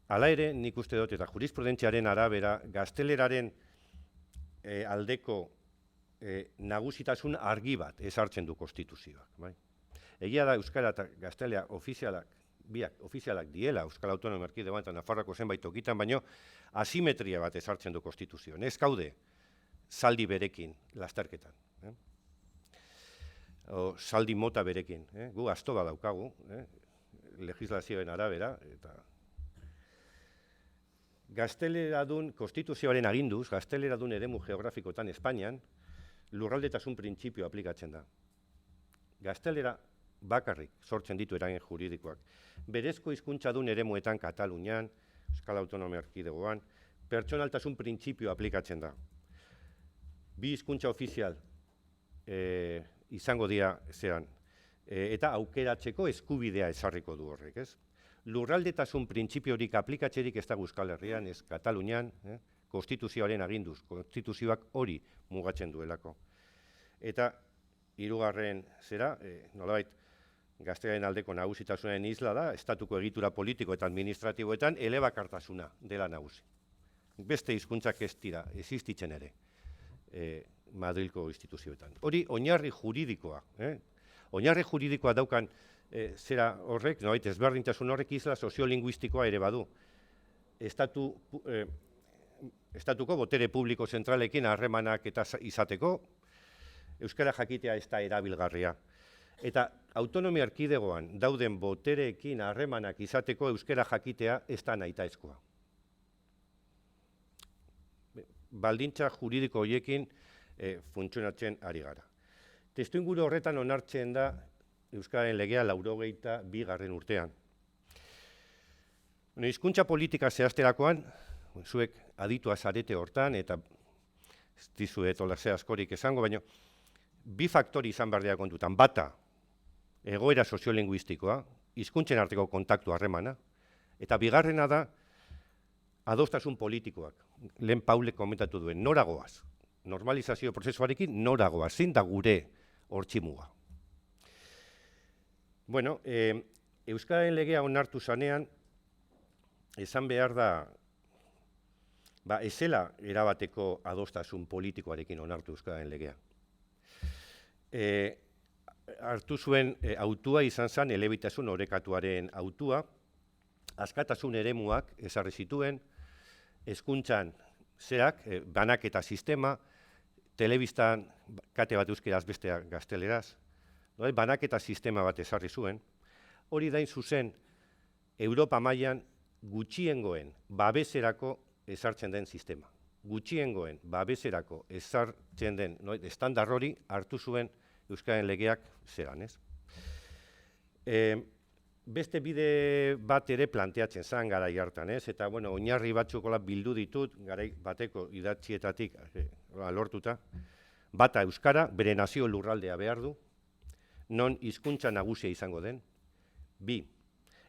Hala ere, nik uste dut, eta jurisprudentziaren arabera, gazteleraren aldeko nagusitasun argi bat ezartzen du konstituzioak. Egia da, euskara eta gaztelea biak ofizialak diela, Euskal Autonomia Erkidegoan eta Nafarroako zenbait tokitan, baino asimetria bat ezartzen du konstituzioan. Ez gaude zaldi berekin lasterketan. O zaldi mota berekin. Gu asto bat daukagu, legislazioen arabera, eta gazteleradun konstituzioaren aginduz, gazteleradun eremu geografikotan Espainian, lurraldetasun printzipio aplikatzen da. Gaztelera bakarrik sortzen ditu eragin juridikoak. Berezko hizkuntzadun eremuetan Katalunian, Euskal Autonomia Erkidegoan, pertsonaltasun printzipio aplikatzen da. Bi hizkuntza ofizial izango dira eta aukeratzeko eskubidea ezarriko du horrek, ez? Lurraldetasun printzipiorik aplikatzerik ez da Euskal Herrian, ez Katalunian, konstituzioaren aginduz, konstituzioak hori mugatzen duelako. Eta hirugarren nolabait, gaztearen aldeko nagusitasunaren isla da, estatuko egitura politiko eta administratiboetan elebakartasuna dela nagusi. Beste hizkuntzak ez dira, existitzen ere, Madrilko instituzioetan. Hori oinarri juridikoa. Oinarri juridikoa daukan zera horrek, nolabait, ezberdintasun horrek isla soziolinguistikoa ere badu. Estatuko botere publiko zentralekin harremanak eta izateko, euskara jakitea ez da erabilgarria. Eta autonomia erkidegoan dauden botereekin harremanak izateko euskara jakitea ez da nahitaezkoa. Baldintza juridiko horiekin funtzionatzen ari gara. Testuinguru horretan onartzen da Euskararen legea 82. urtean. Hizkuntza politika zehazterakoan, zuek aditua zarete hortan, eta ez dizuet olase askorik esango, baina bi faktori izan behar dira kontutan. Bata, egoera soziolinguistikoa, hizkuntzen arteko kontaktu harremana, eta bigarrena da, adostasun politikoak. Lehen Paulek komentatu duen, noragoaz. Normalizazio prozesuarekin noragoaz, zein da gure hortximuga. Bueno, Euskararen legea onartu zanean, esan behar da, ezela erabateko adostasun politikoarekin onartu Euskararen legea. Hartu zuen autua izan zen elebitasun orekatuaren autua, askatasun eremuak ezarri zituen, hezkuntzan zerak, banaketa sistema, telebistan kate bat euskeraz bestea gazteleraz, banaketa sistema bat ezarri zuen, hori dain zuzen Europa mailan gutxiengoen babeserako ezartzen den sistema. Gutxiengoen babeserako ezartzen den estandar hori hartu zuen Euskararen legeak zeran, ez? Beste bide bat ere planteatzen zen garai hartan, ez? Eta, bueno, oinarri batzukola bildu ditut, garai bateko idatzietatik lortuta. Bata euskara, bere nazio lurraldea behar du, non hizkuntza nagusia izango den. Bi,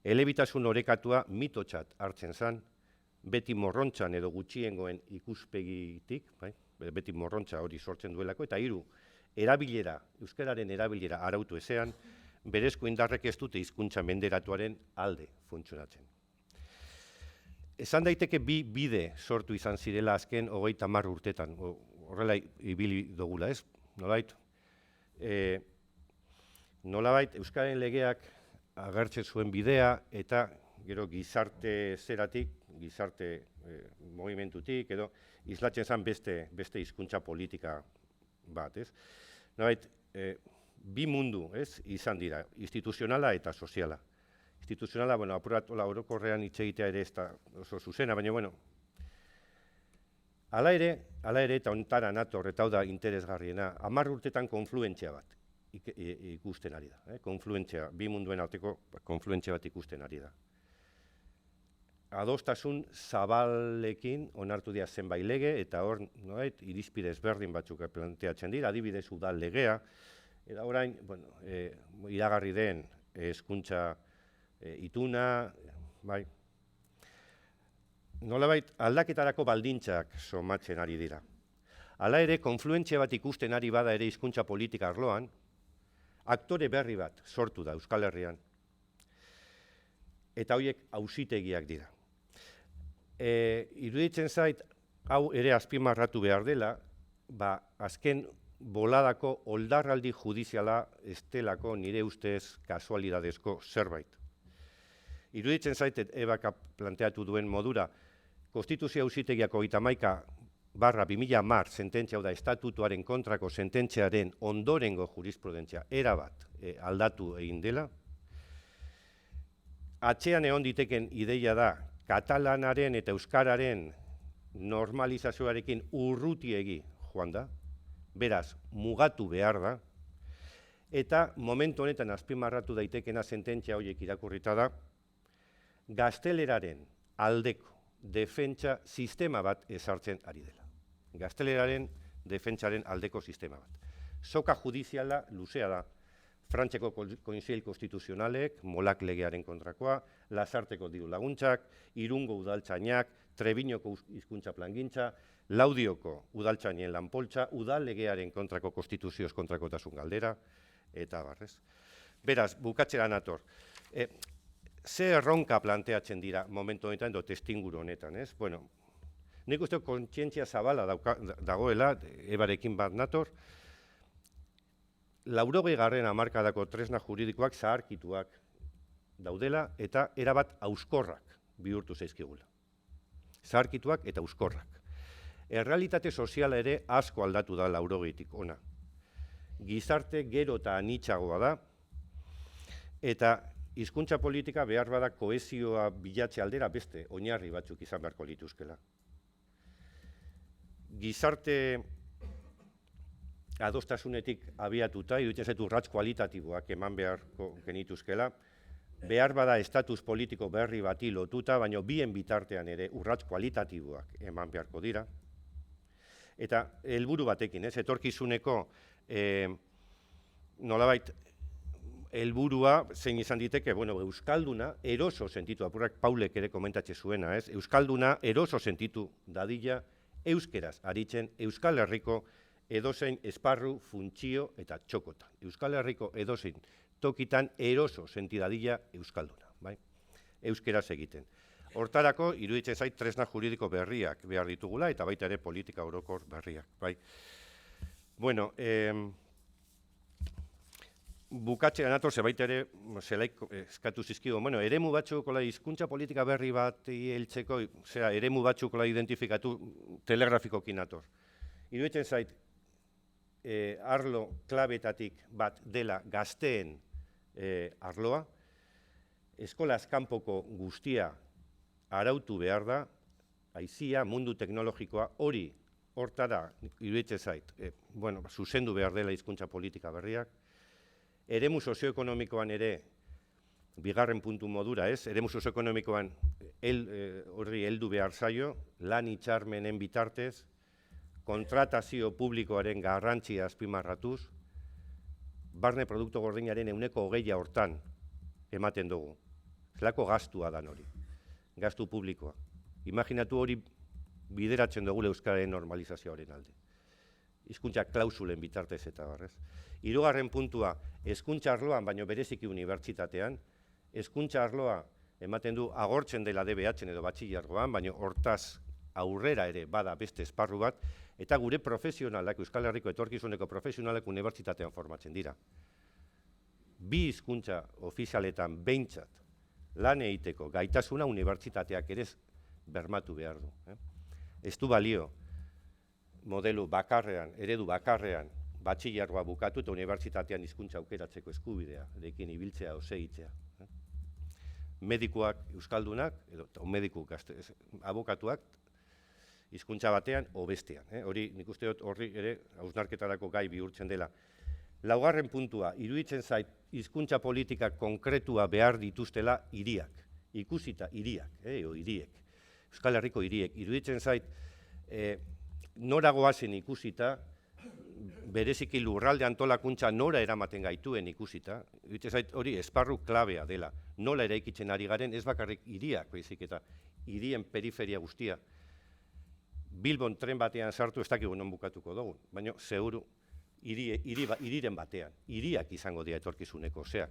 elebitasun orekatua mitotzat hartzen zen, beti morrontzan edo gutxiengoen ikuspegitik, beti morrontza hori sortzen duelako, eta hiru, erabilera, euskararen erabilera arautu ezean, berezko indarrek ez dute hizkuntza menderatuaren alde funtzionatzen. Esan daiteke bi bide sortu izan zirela azken 30 urtetan, horrela ibili dugula, ez? Nolabait Euskararen legeak agertzen zuen bidea eta gero gizarte zeratik, gizarte movimentutik edo islatzen zen beste hizkuntza politika bat, ez? Nolabait, bi mundu, ez, izan dira, instituzionala eta soziala. Instituzionala, bueno, apuratola orokorrean hitz egitea ere ez da oso zuzena, baina, bueno, hala ere, eta ontara nator, eta hau da interesgarriena, 10 urtetan konfluentzia bat ikusten ari da. Konfluentzia, bi munduen arteko konfluentzia bat ikusten ari da. Adostasun zabalekin onartu dira zenbait lege, eta hor, irizpide ezberdin batzuk planteatzen dira, adibidez udal legea, eta orain, bueno, iragarri den hezkuntza ituna, bai. Nolabait, aldaketarako baldintzak somatzen ari dira. Hala ere, konfluentzia bat ikusten ari bada ere hizkuntza politika arloan, aktore berri bat sortu da Euskal Herrian. Eta horiek auzitegiak dira. Iruditzen zait, hau ere azpimarratu behar dela, azken boladako oldarraldi judiziala estelako nire ustez kasualidadezko zerbait. Iruditzen zait, Ebak planteatu duen modura, Konstituzio Auzitegiak 31/2010 sententzia, hau da, estatutuaren kontrako sententziaren ondorengo jurisprudentzia erabat aldatu egin dela. Atzean egon diteken ideia da, katalanaren eta euskararen normalizazioarekin urrutiegi joan da, beraz, mugatu behar da, eta momentu honetan azpimarratu daitekena sententzia horiek irakurrita da, gazteleraren aldeko defentsa sistema bat ezartzen ari dela. Gazteleraren defentsaren aldeko sistema bat. Soka judiziala luzea da, Frantziako Kontseil Konstituzionalek, Molak legearen kontrakoa, Lasarteko diru laguntzak, Irungo udaltzainak, Trebiñoko hizkuntza plangintza, Laudioko udaltzainen lanpoltza, udal legearen kontrako konstituzioz kontrakotasun galdera, eta barrez. Beraz, bukatzera nator. Ze erronka planteatzen dira momentu honetan edo testinguru honetan, ez? Bueno, nik uste kontzientzia zabala dagoela, Ebarekin bat nator, 80. hamarkadako tresna juridikoak zaharkituak daudela eta erabat hauskorrak bihurtu zaizkigula. Zaharkituak eta hauskorrak. Errealitate soziala ere asko aldatu da 80-tik ona. Gizarte gero eta anitzagoa da, Eta hizkuntza politika behar bada kohesioa bilatze aldera beste oinarri batzuk izan beharko lituzkela. Gizarte adostasunetik abiatuta, iruditzen zait urrats kualitatiboak eman beharko genituzkela, behar bada estatus politiko berri bati lotuta, baina bien bitartean ere urrats kualitatiboak eman beharko dira. Eta helburu batekin, etorkizuneko nolabait helburua zein izan diteke, euskalduna eroso sentitu, apurrak Paulek ere komentatze zuena, euskalduna eroso sentitu dadila euskeraz aritzen Euskal Herriko edozein esparru, funtzio eta txokotan. Euskal Herriko edozein tokitan eroso sentidadila euskalduna, bai? Euskeraz egiten. Hortarako, iruditzen zait tresna juridiko berriak behar ditugula eta baita ere politika orokor berriak, bai? Bueno, bukatzea nator, zebait ere, zelaik eskatu zizkigo, eremu batzuk hizkuntza politika berri bat heltzeko, eremu batzuk identifikatu telegrafikokin nator. Iruditzen zait, arlo klabetatik bat dela gazteen arloa, eskolaz kanpoko guztia arautu behar da, aizia, mundu teknologikoa, hori hortara, iruditzen zait, zuzendu behar dela hizkuntza politika berriak, eremu sozioekonomikoan ere, bigarren puntu modura, eremu sozioekonomikoan horri heldu behar zaio, lan hitzarmenen bitartez, kontratazio publikoaren garrantzia azpimarratuz, barne produktu gordinaren 20% hortan ematen dugu. Zelako gastua dan hori, gastu publikoa. Imaginatu hori bideratzen dugu euskararen normalizazioaren alde. Hizkuntza klausulen bitartez eta barrez. Hirugarren puntua, hezkuntza arloan, baino bereziki unibertsitatean, hezkuntza arloa ematen du agortzen dela DBH edo batxilergoan, baino hortaz aurrera ere bada beste esparru bat, eta gure profesionalak, Euskal Herriko etorkizuneko profesionalak unibertsitatean formatzen dira. Bi hizkuntza ofizialetan behintzat lan egiteko gaitasuna unibertsitateak ere bermatu behar du. Ez du balio modelu bakarrean, eredu bakarrean, batxilergoa bukatu eta unibertsitatean hizkuntza aukeratzeko eskubidea, erekin ibiltzea osegitzea. Medikuak euskaldunak, edo mediku abokatuak, hizkuntza batean o bestean. Hori nik uste dut horri ere hausnarketarako gai bihurtzen dela. Laugarren puntua, iruditzen zait hizkuntza politika konkretua behar dituztela hiriak. Ikusita hiriak, hiriek. Euskal Herriko hiriek. Iruditzen zait nora goazen ikusita, bereziki lurralde antolakuntza nora eramaten gaituen ikusita, iruditzen zait hori esparru klabea dela. Nola eraikitzen ari garen, ez bakarrik hiriak, baizik eta hirien periferia guztia. Bilbon tren batean sartu ez dakigu non bukatuko dugu, baina seguru hiriren batean, hiriak izango dira etorkizuneko, oseak.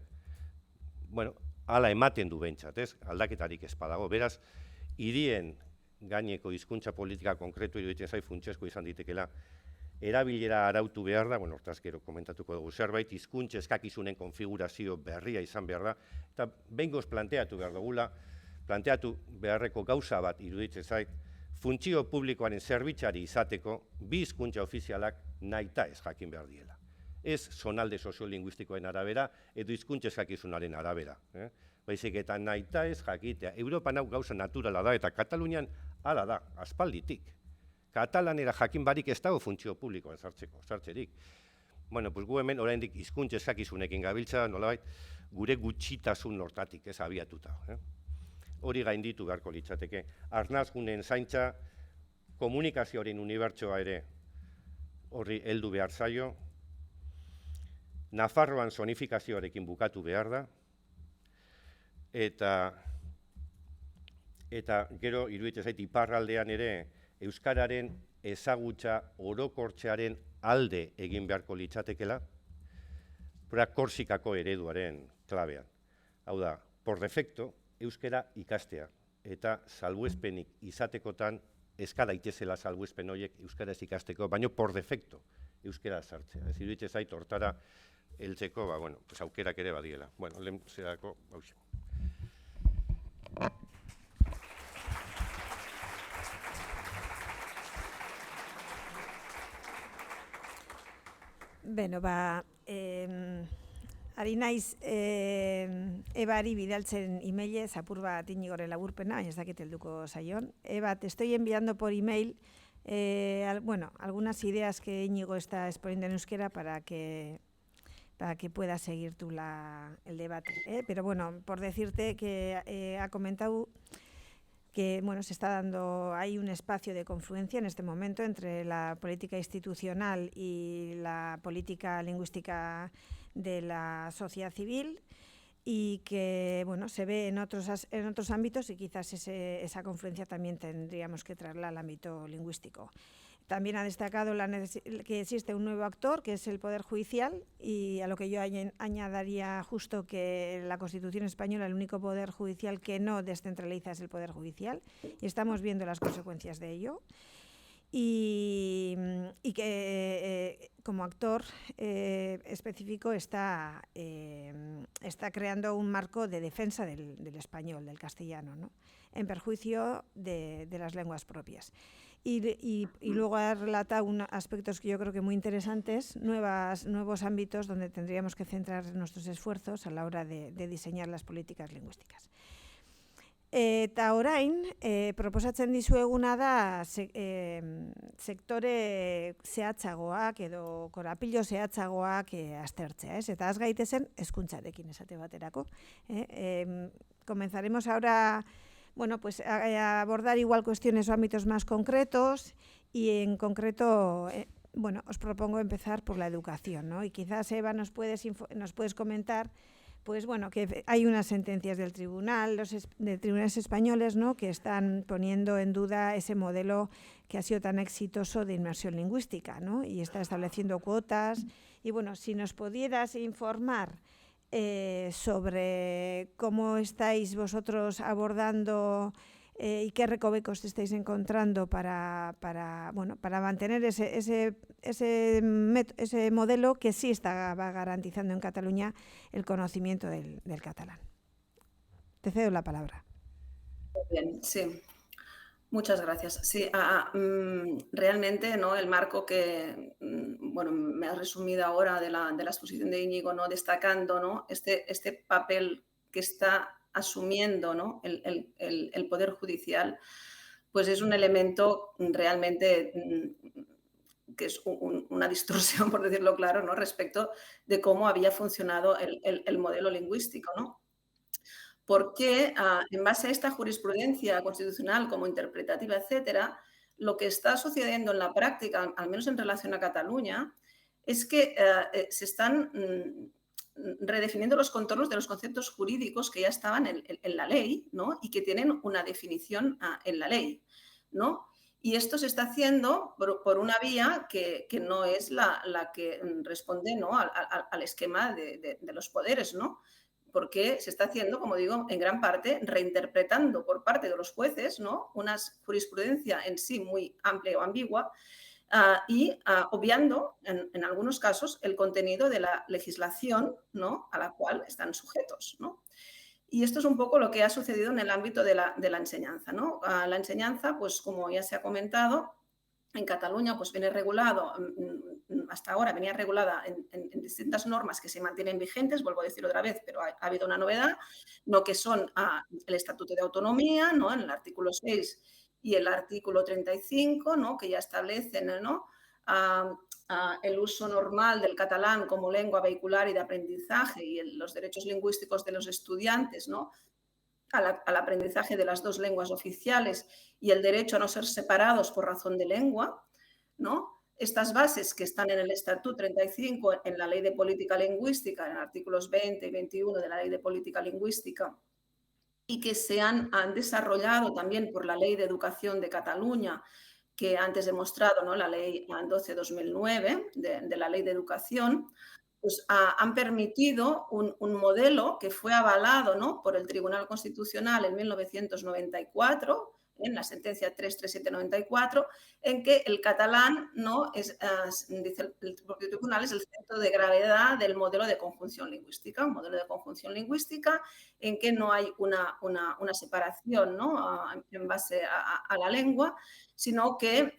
Hala ematen du behintzat, aldaketarik ez badago. Beraz, hirien gaineko hizkuntza politika konkretu iruditzen zait funtsezko izan ditekela, erabilera arautu behar da, hortaz gero komentatuko dugu zerbait, hizkuntza eskakizunen konfigurazio berria izan behar da, eta behingoz planteatu behar dugula, planteatu beharreko gauza bat iruditzen zait, funtzio publikoaren zerbitzari izateko bi hizkuntza ofizialak nahita ez jakin behar diela. Ez zonalde soziolinguistikoen arabera edo hizkuntza eskakizunaren arabera. Baizik eta nahita ez jakitea. Europan hau gauza naturala da eta Katalunian hala da, aspalditik. Katalanera jakin barik ez dago funtzio publikoan sartzerik. Gu hemen oraindik hizkuntza eskakizunekin gabiltza, nolabait, gure gutxitasun hortatik ez abiatuta. Hori gainditu beharko litzateke. Arnasgunen zaintza, komunikazioaren unibertsoa ere horri heldu behar zaio, Nafarroan zonifikazioarekin bukatu behar da, eta gero iruditzen zait iparraldean ere euskararen ezagutza orokortzearen alde egin beharko litzatekela, Korsikako ereduaren klabean. Hau da, por defecto, euskara ikastea, eta salbuespenik izatekotan eska daitezela salbuespen horiek euskaraz ikasteko, baina por defecto euskara sartzea. Ez iruditzen zait hortara heltzeko, aukerak ere badiela. Lehen zerako, hauxe. Ari naiz Ebari bidaltzen emailez apur bat Inigoren laburpena, baina ez dakit helduko zaion. Eba, te estoy enviando por email algunas ideas que Íñigo está exponiendo en euskera para que puedas seguir tú el debate. Pero bueno, por decirte que ha comentado que se está dando, hay un espacio de confluencia en este momento entre la política institucional y la política lingüística de la sociedad civil, y que se ve en otros ámbitos, y quizás esa confluencia también tendríamos que traerla al ámbito lingüístico. También ha destacado que existe un nuevo actor, que es el Poder Judicial, y a lo que yo añadiría justo que la Constitución española, el único poder judicial que no descentraliza es el Poder Judicial, y estamos viendo las consecuencias de ello. Y que como actor específico está creando un marco de defensa del español, del castellano, ¿no?, en perjuicio de las lenguas propias. Y luego ha relatado aspectos que yo creo que muy interesantes, nuevos ámbitos donde tendríamos que centrar nuestros esfuerzos a la hora de diseñar las políticas lingüísticas. Eta orain, proposatzen dizueguna da sektore zehatzagoak edo korapilo zehatzagoak aztertzea, ez? Eta az gaitezen hezkuntzarekin esate baterako. Comenzaremos ahora a abordar igual cuestiones o ámbitos más concretos, y en concreto os propongo empezar por la educación, ¿no? Y quizás, Eva, nos puedes comentar que hay unas sentencias del de tribunales españoles, ¿no?, que están poniendo en duda ese modelo que ha sido tan exitoso de inmersión lingüística, ¿no?, y está estableciendo cuotas. Y si nos pudieras informar sobre cómo estáis vosotros abordando y qué recovecos estáis encontrando para mantener ese modelo que sí va garantizando en Cataluña el conocimiento del catalán. Te cedo la palabra. Bien, sí. Muchas gracias. Sí, realmente, ¿no?, el marco que me has resumido ahora de la exposición de Íñigo, ¿no?, destacando, ¿no?, este papel que está asumiendo, ¿no?, el Poder Judicial, pues es un elemento realmente que es una distorsión, por decirlo claro, ¿no?, respecto de cómo había funcionado el modelo lingüístico, ¿no? Porque en base a esta jurisprudencia constitucional como interpretativa, etcétera, lo que está sucediendo en la práctica, al menos en relación a Cataluña, es que se están redefiniendo los contornos de los conceptos jurídicos que ya estaban en la ley, ¿no?, y que tienen una definición en la ley, ¿no? Y esto se está haciendo por una vía que no es la que responde, ¿no?, al esquema de los poderes, ¿no?, porque se está haciendo, como digo, en gran parte reinterpretando por parte de los jueces, ¿no?, una jurisprudencia en sí muy amplia o ambigua, y obviando, en algunos casos, el contenido de la legislación, ¿no?, a la cual están sujetos, ¿no? Y esto es un poco lo que ha sucedido en el ámbito de la enseñanza, ¿no? La enseñanza, pues como ya se ha comentado, en Cataluña pues viene regulado, hasta ahora venía regulada en distintas normas que se mantienen vigentes, vuelvo a decir otra vez, pero ha habido una novedad, ¿no?, que son el Estatuto de Autonomía, ¿no?, en el artículo 6 y el artículo 35, ¿no?, que ya establecen, ¿no?, el uso normal del catalán como lengua vehicular y de aprendizaje y los derechos lingüísticos de los estudiantes, ¿no?, al aprendizaje de las dos lenguas oficiales y el derecho a no ser separados por razón de lengua, ¿no? Estas bases que están en el Estatuto 35, en la Ley de Política Lingüística, en artículos 20 y 21 de la Ley de Política Lingüística, y que se han desarrollado también por la Ley de Educación de Cataluña, que antes he mostrado, ¿no?, la Ley 12-2009 de la Ley de Educación, pues han permitido un modelo que fue avalado, ¿no?, por el Tribunal Constitucional en 1994, en la sentencia 33794, en que el catalán, ¿no?, dice el propio tribunal, es el centro de gravedad del modelo de conjunción lingüística, un modelo de conjunción lingüística en que no hay una separación, ¿no?, en base a la lengua, sino que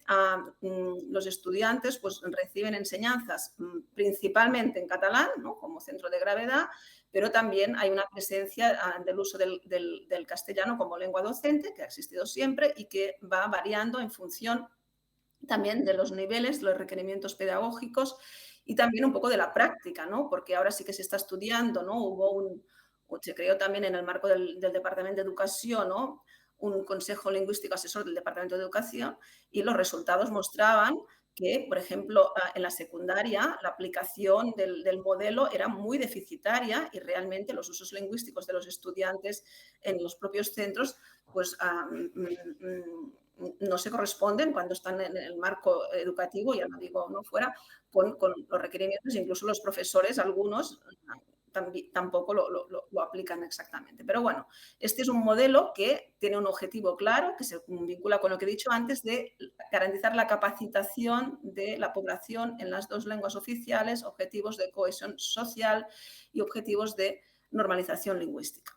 los estudiantes pues, reciben enseñanzas principalmente en catalán, ¿no?, como centro de gravedad, pero también hay una presencia del uso del castellano como lengua docente, que ha existido siempre y que va variando en función también de los niveles, los requerimientos pedagógicos y también un poco de la práctica, ¿no? Porque ahora sí que se está estudiando, ¿no? Se creó también en el marco del Departamento de Educación, ¿no?, un consejo lingüístico asesor del Departamento de Educación y los resultados mostraban que, por ejemplo, en la secundaria la aplicación del modelo era muy deficitaria y realmente los usos lingüísticos de los estudiantes en los propios centros pues, no se corresponden cuando están en el marco educativo, ya no digo no fuera, con los requerimientos, incluso los profesores, algunos, tampoco lo aplican exactamente. Pero bueno, este es un modelo que tiene un objetivo claro, que se vincula con lo que he dicho antes, de garantizar la capacitación de la población en las dos lenguas oficiales, objetivos de cohesión social y objetivos de normalización lingüística.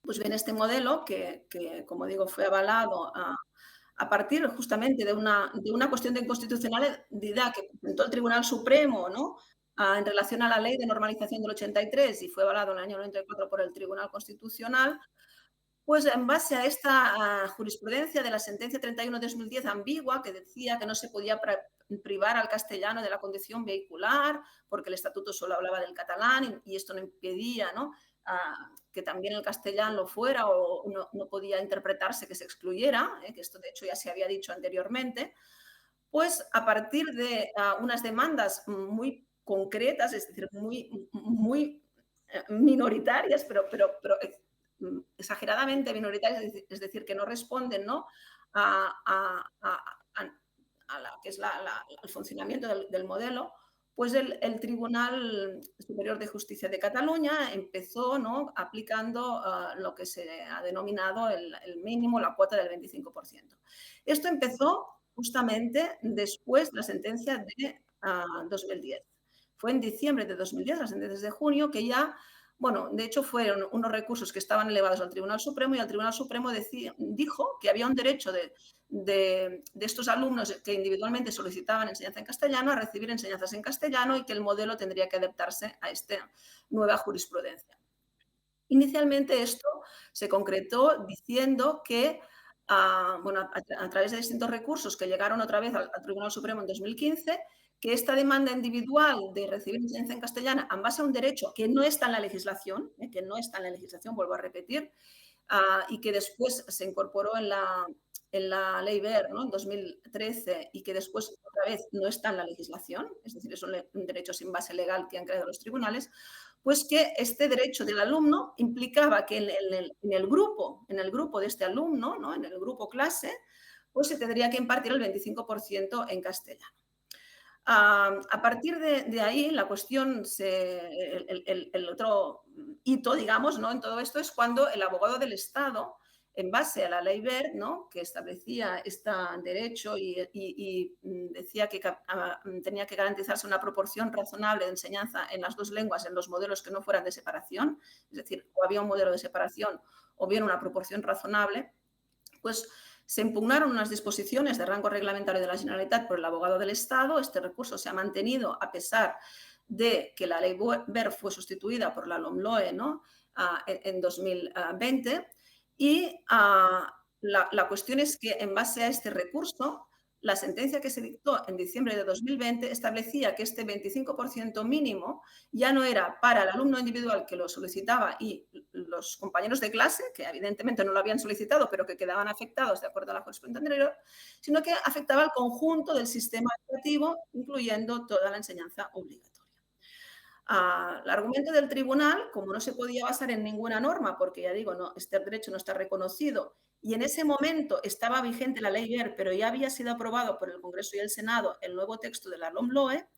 Pues bien, este modelo, que como digo, fue avalado a partir justamente de una cuestión de inconstitucionalidad que presentó el Tribunal Supremo, ¿no?, en relación a la Ley de Normalización del 83 y fue avalado en el año 94 por el Tribunal Constitucional, pues en base a esta jurisprudencia de la sentencia 31/2010 ambigua, que decía que no se podía privar al castellano de la condición vehicular porque el estatuto solo hablaba del catalán y esto no impedía, ¿no?, que también el castellano lo fuera o no podía interpretarse que se excluyera, que esto de hecho ya se había dicho anteriormente, pues a partir de unas demandas muy concretas, es decir, muy minoritarias, pero exageradamente minoritarias, es decir, que no responden, ¿no?, a la que es el funcionamiento del modelo, pues el Tribunal Superior de Justicia de Cataluña empezó, ¿no?, aplicando lo que se ha denominado el mínimo, la cuota del 25%. Esto empezó justamente después de la sentencia de 2010. Fue en diciembre de 2010, las sentencias de junio, que ya, bueno, de hecho fueron unos recursos que estaban elevados al Tribunal Supremo y el Tribunal Supremo dijo que había un derecho de estos alumnos que individualmente solicitaban enseñanza en castellano a recibir enseñanzas en castellano y que el modelo tendría que adaptarse a esta nueva jurisprudencia. Inicialmente esto se concretó diciendo que, bueno, a través de distintos recursos que llegaron otra vez al Tribunal Supremo en 2015, que esta demanda individual de recibir enseñanza en castellano en base a un derecho que no está en la legislación, vuelvo a repetir, y que después se incorporó en la Ley Wert, ¿no?, en 2013 y que después otra vez no está en la legislación, es decir, es un derecho sin base legal que han creado los tribunales, pues que este derecho del alumno implicaba que en el grupo de este alumno, ¿no?, en el grupo clase, pues se tendría que impartir el 25% en castellano. A partir de ahí, la cuestión, el otro hito, digamos, ¿no?, en todo esto es cuando el abogado del Estado, en base a la Ley Wert, ¿no?, que establecía este derecho y decía que tenía que garantizarse una proporción razonable de enseñanza en las dos lenguas en los modelos que no fueran de separación, es decir, o había un modelo de separación o bien una proporción razonable, pues se impugnaron unas disposiciones de rango reglamentario de la Generalitat por el abogado del Estado. Este recurso se ha mantenido a pesar de que la Ley Wert fue sustituida por la LOMLOE, ¿no?, en 2020. Y la cuestión es que en base a este recurso, la sentencia que se dictó en diciembre de 2020 establecía que este 25% mínimo ya no era para el alumno individual que lo solicitaba y los compañeros de clase, que evidentemente no lo habían solicitado, pero que quedaban afectados de acuerdo a la jurisprudencia anterior, sino que afectaba al conjunto del sistema educativo, incluyendo toda la enseñanza obligatoria. El argumento del tribunal, como no se podía basar en ninguna norma, porque ya digo, no, este derecho no está reconocido, y en ese momento estaba vigente la Ley Wert, pero ya había sido aprobado por el Congreso y el Senado el nuevo texto de la LOMLOE,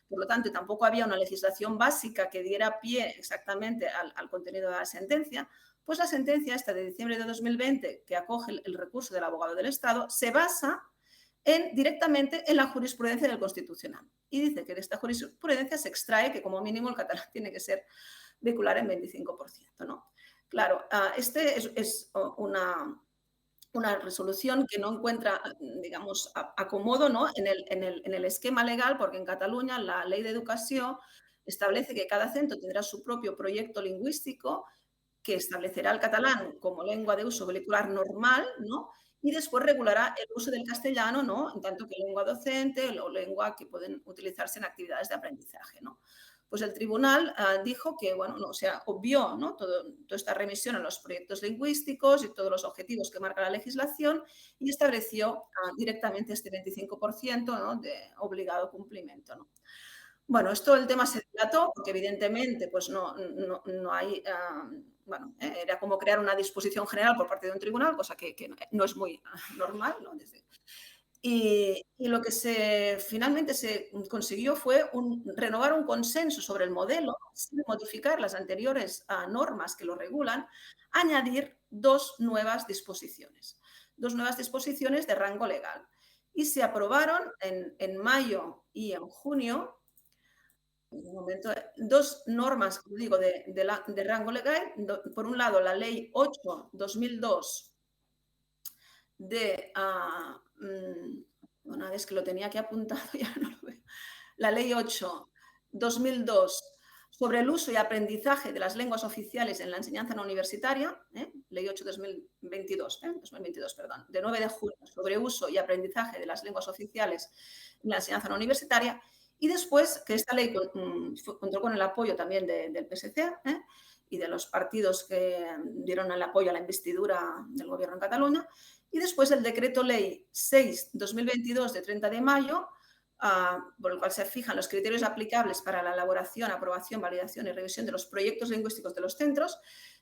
Por lo tanto, tampoco había una legislación básica que diera pie exactamente al contenido de la sentencia, pues la sentencia esta de diciembre de 2020, que acoge el recurso del abogado del Estado, se basa directamente en la jurisprudencia del Constitucional. Y dice que de esta jurisprudencia se extrae que como mínimo el catalán tiene que ser vehicular en 25%, ¿no? Claro, este es una resolución que no encuentra, digamos, acomodo, ¿no? en el esquema legal, porque en Cataluña la Ley de Educación establece que cada centro tendrá su propio proyecto lingüístico que establecerá el catalán como lengua de uso vehicular normal, ¿no? Y después regulará el uso del castellano, ¿no? En tanto que lengua docente o lengua que pueden utilizarse en actividades de aprendizaje, ¿no? Pues el tribunal dijo que, bueno, no, o sea, obvió, ¿no? toda esta remisión a los proyectos lingüísticos y todos los objetivos que marca la legislación y estableció directamente este 25%, ¿no? de obligado cumplimiento, ¿no? Bueno, el tema se dilató porque evidentemente pues no hay, bueno, era como crear una disposición general por parte de un tribunal, cosa que no es muy normal, ¿no? Y lo que finalmente se consiguió fue renovar un consenso sobre el modelo, sin modificar las anteriores normas que lo regulan, añadir dos nuevas disposiciones de rango legal. Y se aprobaron en mayo y en junio, un momento, dos normas, como digo, de rango legal. Por un lado, la Ley 8/2002 bueno, es que lo tenía aquí apuntado, ya no lo veo. La Ley 8/2002 sobre el uso y aprendizaje de las lenguas oficiales en la enseñanza no universitaria, Ley 8/2022, perdón, de 9 de junio, sobre uso y aprendizaje de las lenguas oficiales en la enseñanza no universitaria, y después que esta ley contó con el apoyo también del PSC y de los partidos que dieron el apoyo a la investidura del gobierno en Cataluña, y después el decreto ley 6/2022 de 30 de mayo, por el cual se fijan los criterios aplicables para la elaboración, aprobación, validación y revisión de los proyectos lingüísticos de los centros,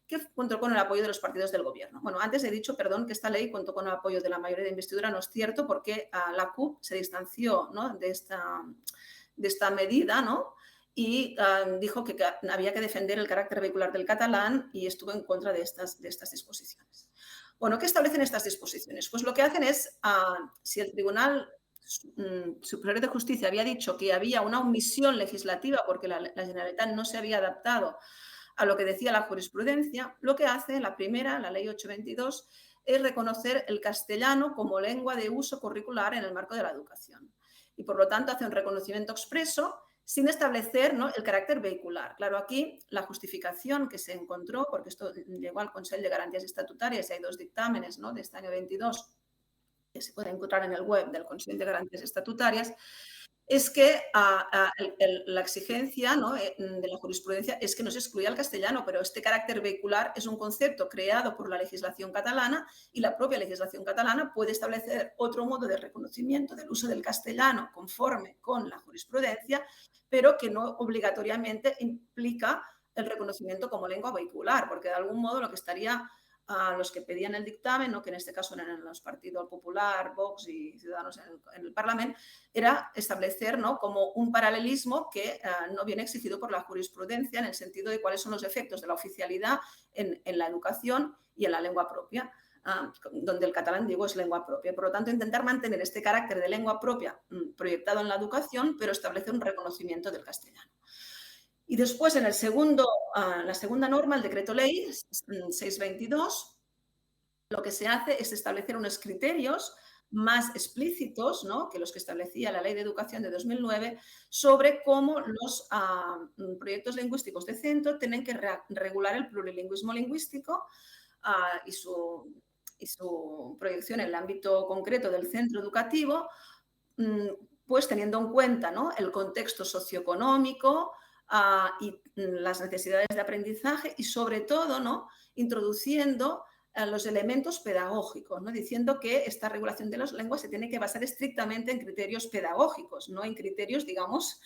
que contó con el apoyo de los partidos del gobierno. Bueno, antes he dicho, perdón, que esta ley contó con el apoyo de la mayoría de investidura. No es cierto, porque la CUP se distanció, ¿no? de esta medida, ¿no? Y dijo que había que defender el carácter vehicular del catalán y estuvo en contra de estas disposiciones. Bueno, ¿qué establecen estas disposiciones? Pues lo que hacen es, si el Tribunal Superior de Justicia había dicho que había una omisión legislativa porque la Generalitat no se había adaptado a lo que decía la jurisprudencia, lo que hace la primera, la Ley 8/22, es reconocer el castellano como lengua de uso curricular en el marco de la educación. Y por lo tanto hace un reconocimiento expreso sin establecer, ¿no? el carácter vehicular. Claro, aquí la justificación que se encontró, porque esto llegó al Consell de Garantías Estatutàries y hay dos dictámenes, ¿no? de este año 22 que se pueden encontrar en el web del Consell de Garantías Estatutàries, es que la exigencia, ¿no? de la jurisprudencia es que no se excluya el castellano, pero este carácter vehicular es un concepto creado por la legislación catalana y la propia legislación catalana puede establecer otro modo de reconocimiento del uso del castellano conforme con la jurisprudencia, pero que no obligatoriamente implica el reconocimiento como lengua vehicular, porque de algún modo lo que estaría a los que pedían el dictamen, ¿no? que en este caso eran los Partidos Popular, Vox y Ciudadanos en el Parlamento, era establecer, ¿no? como un paralelismo que no viene exigido por la jurisprudencia en el sentido de cuáles son los efectos de la oficialidad en la educación y en la lengua propia, donde el catalán, digo, es lengua propia. Por lo tanto, intentar mantener este carácter de lengua propia proyectado en la educación, pero establecer un reconocimiento del castellano. Y después, en la segunda norma, el decreto ley 6/22, lo que se hace es establecer unos criterios más explícitos, ¿no? que los que establecía la Ley de Educación de 2009 sobre cómo los proyectos lingüísticos de centro tienen que regular el plurilingüismo lingüístico y su proyección en el ámbito concreto del centro educativo, pues teniendo en cuenta, ¿no? el contexto socioeconómico, y las necesidades de aprendizaje y sobre todo, ¿no? introduciendo los elementos pedagógicos, ¿no? diciendo que esta regulación de las lenguas se tiene que basar estrictamente en criterios pedagógicos, no en criterios, digamos,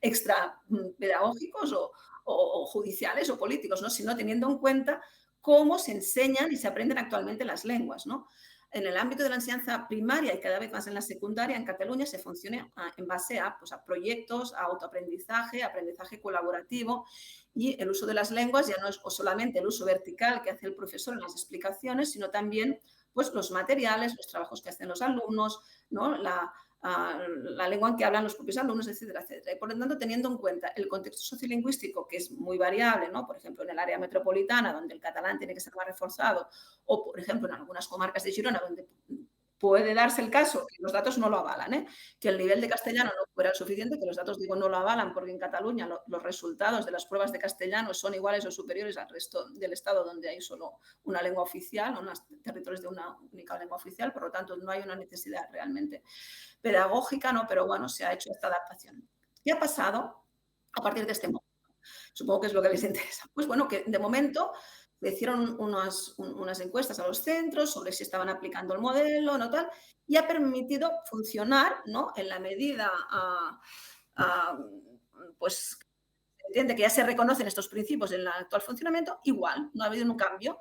extra pedagógicos o judiciales o políticos, ¿no? sino teniendo en cuenta cómo se enseñan y se aprenden actualmente las lenguas, ¿no? en el ámbito de la enseñanza primaria y cada vez más en la secundaria, en Cataluña, se funcione en base a, pues, a proyectos, a autoaprendizaje, aprendizaje colaborativo, y el uso de las lenguas ya no es solamente el uso vertical que hace el profesor en las explicaciones, sino también pues, los materiales, los trabajos que hacen los alumnos, ¿no? La lengua en que hablan los propios alumnos, etcétera, etcétera. Y por lo tanto, teniendo en cuenta el contexto sociolingüístico, que es muy variable, ¿no? Por ejemplo, en el área metropolitana, donde el catalán tiene que ser más reforzado, o, por ejemplo, en algunas comarcas de Girona, donde puede darse el caso que los datos no lo avalan, que el nivel de castellano no fuera el suficiente, que los datos, digo, no lo avalan, porque en Cataluña los resultados de las pruebas de castellano son iguales o superiores al resto del Estado, donde hay solo una lengua oficial, o unos territorios de una única lengua oficial, por lo tanto, no hay una necesidad realmente pedagógica, ¿no? Pero bueno, se ha hecho esta adaptación. ¿Qué ha pasado a partir de este momento? Supongo que es lo que les interesa. Pues bueno, que de momento le hicieron unas encuestas a los centros sobre si estaban aplicando el modelo, ¿no? Tal, y ha permitido funcionar, ¿no? En la medida, pues, se entiende que ya se reconocen estos principios en el actual funcionamiento, igual, no ha habido un cambio,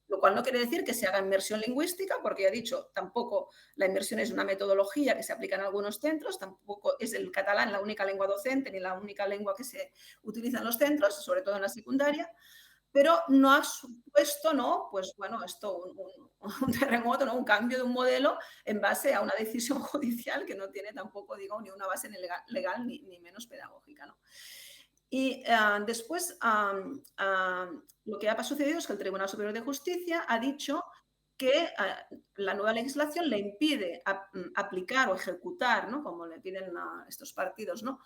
lo cual no quiere decir que se haga inmersión lingüística, porque ya he dicho, tampoco la inmersión es una metodología que se aplica en algunos centros, tampoco es el catalán la única lengua docente ni la única lengua que se utiliza en los centros, sobre todo en la secundaria, pero no ha supuesto, ¿no? Pues bueno, esto un terremoto, ¿no? Un cambio de un modelo en base a una decisión judicial que no tiene tampoco, digo, ni una base legal ni menos pedagógica, ¿no? Y después lo que ha sucedido es que el Tribunal Superior de Justicia ha dicho que la nueva legislación le impide aplicar o ejecutar, ¿no? Como le piden a estos partidos, ¿no?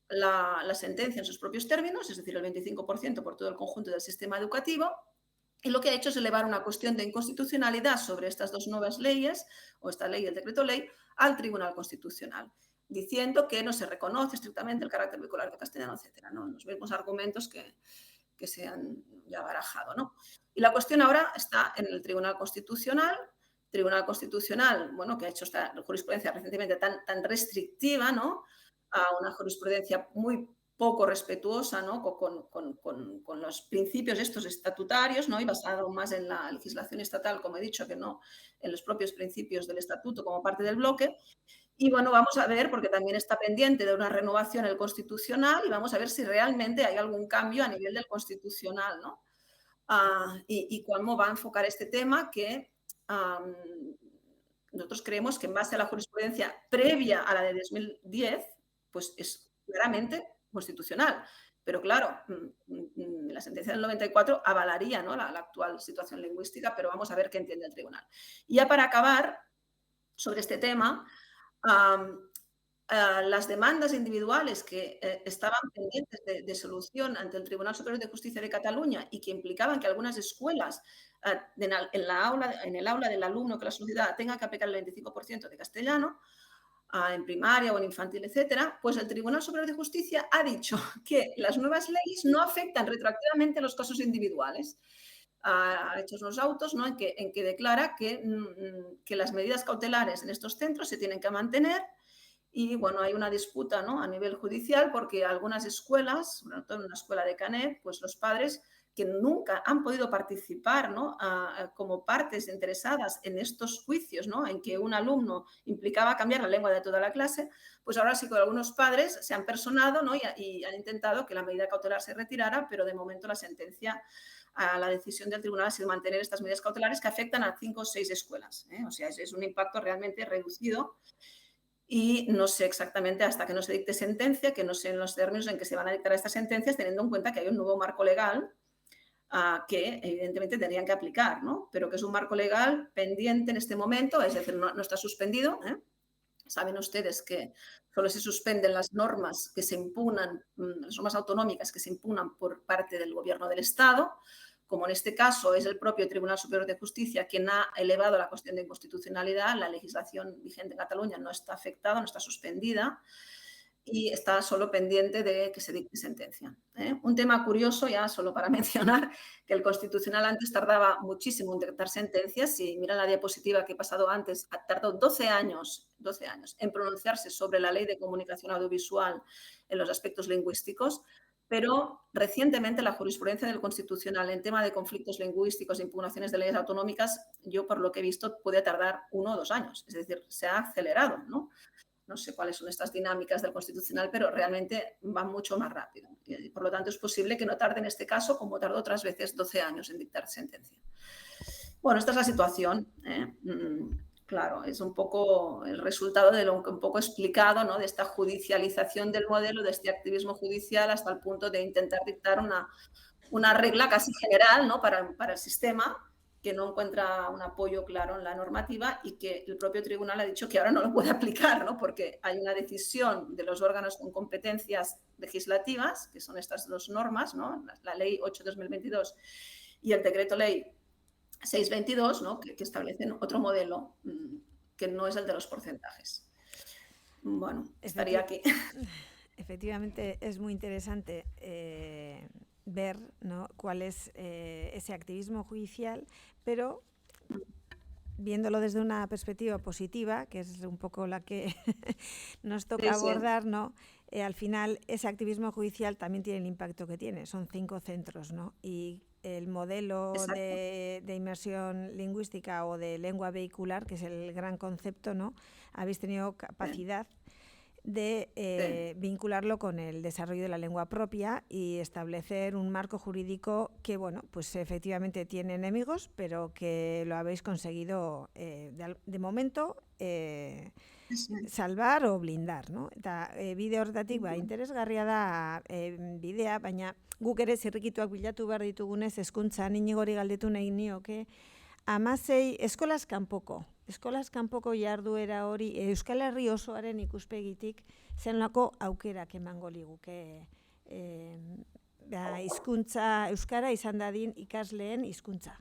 La sentencia en sus propios términos, es decir, el 25% por todo el conjunto del sistema educativo, y lo que ha hecho es elevar una cuestión de inconstitucionalidad sobre estas dos nuevas leyes, o esta ley y el decreto ley, al Tribunal Constitucional, diciendo que no se reconoce estrictamente el carácter vehicular de castellano, etcétera, ¿no? Los mismos argumentos que se han ya barajado, ¿no? Y la cuestión ahora está en el Tribunal Constitucional, bueno, que ha hecho esta jurisprudencia recientemente tan restrictiva, ¿no? A una jurisprudencia muy poco respetuosa, ¿no? con los principios estos estatutarios, ¿no? Y basado más en la legislación estatal, como he dicho, que no en los propios principios del estatuto como parte del bloque. Y bueno, vamos a ver, porque también está pendiente de una renovación el Constitucional, y vamos a ver si realmente hay algún cambio a nivel del Constitucional, ¿no? Y cómo va a enfocar este tema que nosotros creemos que en base a la jurisprudencia previa a la de 2010, pues es claramente constitucional. Pero claro, la sentencia del 94 avalaría, ¿no? la actual situación lingüística, pero vamos a ver qué entiende el tribunal. Y ya para acabar sobre este tema, las demandas individuales que estaban pendientes de solución ante el Tribunal Superior de Justicia de Cataluña y que implicaban que algunas escuelas en el aula del alumno que la sociedad tenga que aplicar el 25% de castellano, en primaria o en infantil, etcétera, pues el Tribunal Superior de Justicia ha dicho que las nuevas leyes no afectan retroactivamente a los casos individuales. Ha hecho unos autos, ¿no? en que declara que las medidas cautelares en estos centros se tienen que mantener. Y bueno, hay una disputa, ¿no? A nivel judicial, porque algunas escuelas, sobre todo en una escuela de Canet, pues los padres que nunca han podido participar, ¿no? Como partes interesadas en estos juicios, ¿no? En que un alumno implicaba cambiar la lengua de toda la clase, pues ahora sí que algunos padres se han personado, ¿no? y han intentado que la medida cautelar se retirara, pero de momento la sentencia, la decisión del tribunal ha sido mantener estas medidas cautelares que afectan a 5 o 6 escuelas. O sea, es un impacto realmente reducido. Y no sé exactamente hasta que no se dicte sentencia, que no sé en los términos en que se van a dictar estas sentencias, teniendo en cuenta que hay un nuevo marco legal que evidentemente tendrían que aplicar, ¿no? Pero que es un marco legal pendiente en este momento, es decir, no está suspendido. Saben ustedes que solo se suspenden las normas que se impugnan, las normas autonómicas que se impugnan por parte del Gobierno del Estado, como en este caso es el propio Tribunal Superior de Justicia quien ha elevado la cuestión de inconstitucionalidad. La legislación vigente en Cataluña no está afectada, no está suspendida y está solo pendiente de que se dicte sentencia. Un tema curioso, ya solo para mencionar, que el Constitucional antes tardaba muchísimo en dictar sentencias. Si miran la diapositiva que he pasado antes, tardó 12 años en pronunciarse sobre la Ley de Comunicación Audiovisual en los aspectos lingüísticos. pero recientemente la jurisprudencia del Constitucional en tema de conflictos lingüísticos e impugnaciones de leyes autonómicas, yo por lo que he visto puede tardar 1 o 2 años, es decir, se ha acelerado, ¿no? No sé cuáles son estas dinámicas del Constitucional, pero realmente va mucho más rápido. Y por lo tanto, es posible que no tarde en este caso, como tardó otras veces, 12 años en dictar sentencia. Bueno, esta es la situación. Claro, es un poco el resultado de lo que un poco explicado, ¿no? De esta judicialización del modelo, de este activismo judicial, hasta el punto de intentar dictar una regla casi general, ¿no? Para el sistema, que no encuentra un apoyo claro en la normativa y que el propio tribunal ha dicho que ahora no lo puede aplicar, ¿no? Porque hay una decisión de los órganos con competencias legislativas, que son estas 2 normas, ¿no? La Ley 8/2022 y el Decreto Ley 6/22, ¿no? que establecen otro modelo que no es el de los porcentajes. Bueno, estaría aquí. Efectivamente, es muy interesante ver, ¿no? Cuál es ese activismo judicial, pero viéndolo desde una perspectiva positiva, que es un poco la que nos toca abordar, ¿no? Al final, ese activismo judicial también tiene el impacto que tiene. Son 5 centros, ¿no? Y el modelo de inmersión lingüística o de lengua vehicular, que es el gran concepto, ¿no? Habéis tenido capacidad de vincularlo con el desarrollo de la lengua propia y establecer un marco jurídico que, bueno, pues efectivamente tiene enemigos, pero que lo habéis conseguido de momento salvar o blindar, no? Eta bide horretatik interesgarria da bidea, baina guk ere zirrikituak bilatu behar ditugunez hezkuntzan Iñigori galdetu nahi nioke 16 eskolaz kanpoko jarduera hori Euskal Herri osoaren ikuspegitik zenolako aukerak emango liguke hizkuntza euskara izan dadin ikasleen hizkuntza.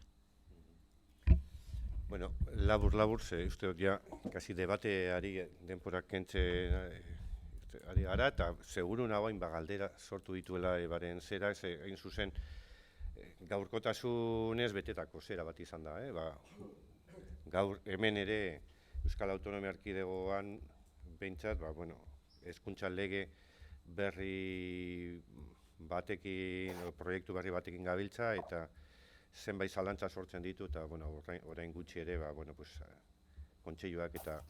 Bueno, labur, ze uste dut ja, kasi debateari denporak kentze ari gara, eta seguru nagoain galdera sortu dituela ebaren zera, hain zuzen gaurkotasunez betetako zera bat izan da. Gaur hemen ere Euskal Autonomia Erkidegoan behintzat, hezkuntza lege berri batekin, proiektu berri batekin gabiltza, eta zenbait zalantza sortzen ditu, eta orain gutxi ere, kontseiluak eta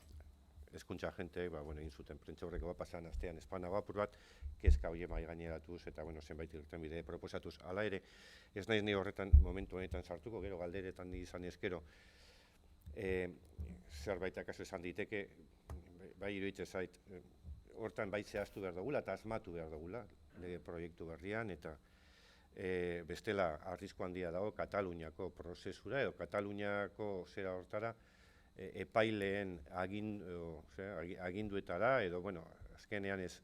hezkuntza agenteek egin zuten prentsaurreko bat pasan astean espanago apur bat, kezka hori mahai gaineratuz eta zenbait irtenbide proposatuz. Hala ere, ez naiz ni horretan momentu honetan sartuko, gero galderetan izan ezkero, zerbait akaso esan diteke, bai iruditzen zait, hortan bai zehaztu behar dugula eta asmatu behar dugula lege proiektu berrian, eta bestela arrisku handia dago Kataluniako prozesura edo Kataluniako zera hortara epaileen aginduetara edo, azkenean ez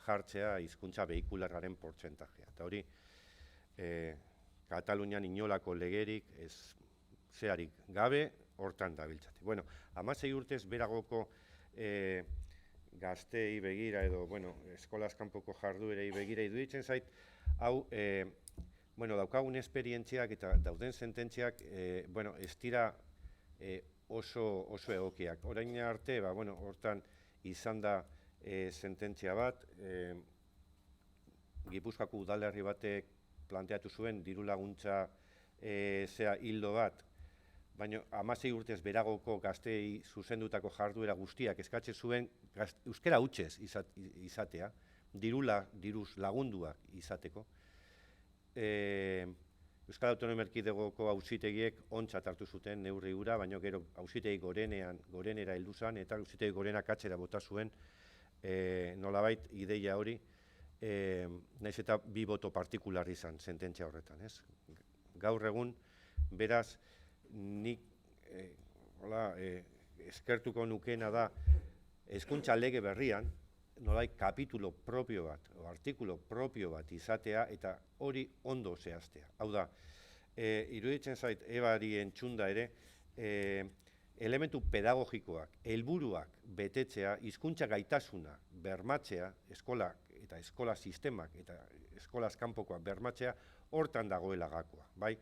jartzea hizkuntza behikularraren portzentajea. Eta hori, Katalunian inolako legerik ez zeharik gabe hortan dabiltzate. 16 urtez beragoko gaztei begira edo, eskolaz kanpoko jarduerei begira iruditzen zait, hau, daukagun esperientziak eta dauden sententziak, ez dira oso egokiak. Orain arte, hortan izan da sententzia bat, Gipuzkoako udalerri batek planteatu zuen diru laguntza hildo bat, baina 16 urtez beragoko gaztei zuzendutako jarduera guztiak eskatzen zuen euskara hutsez izatea, diruz lagunduak izateko. Euskal Autonomia Erkidegoko auzitegiek ontzat hartu zuten neurri hura, baina gero auzitegi gorenera heldu zen, eta auzitegi gorenak atzera bota zuen nolabait ideia hori, nahiz eta 2 boto partikular izan sententzia horretan. Gaur egun, beraz, nik eskertuko nukeena da hezkuntza lege berrian, nolai kapitulo propio bat, o artikulo propio bat izatea, eta hori ondo zehaztea. Hau da, iruditzen zait, ebari entzunda ere, elementu pedagogikoak, helburuak betetzea, hizkuntza gaitasuna bermatzea, eskolak eta eskola sistemak eta eskolaz kanpokoak bermatzea, hortan dagoela gakoa, bai?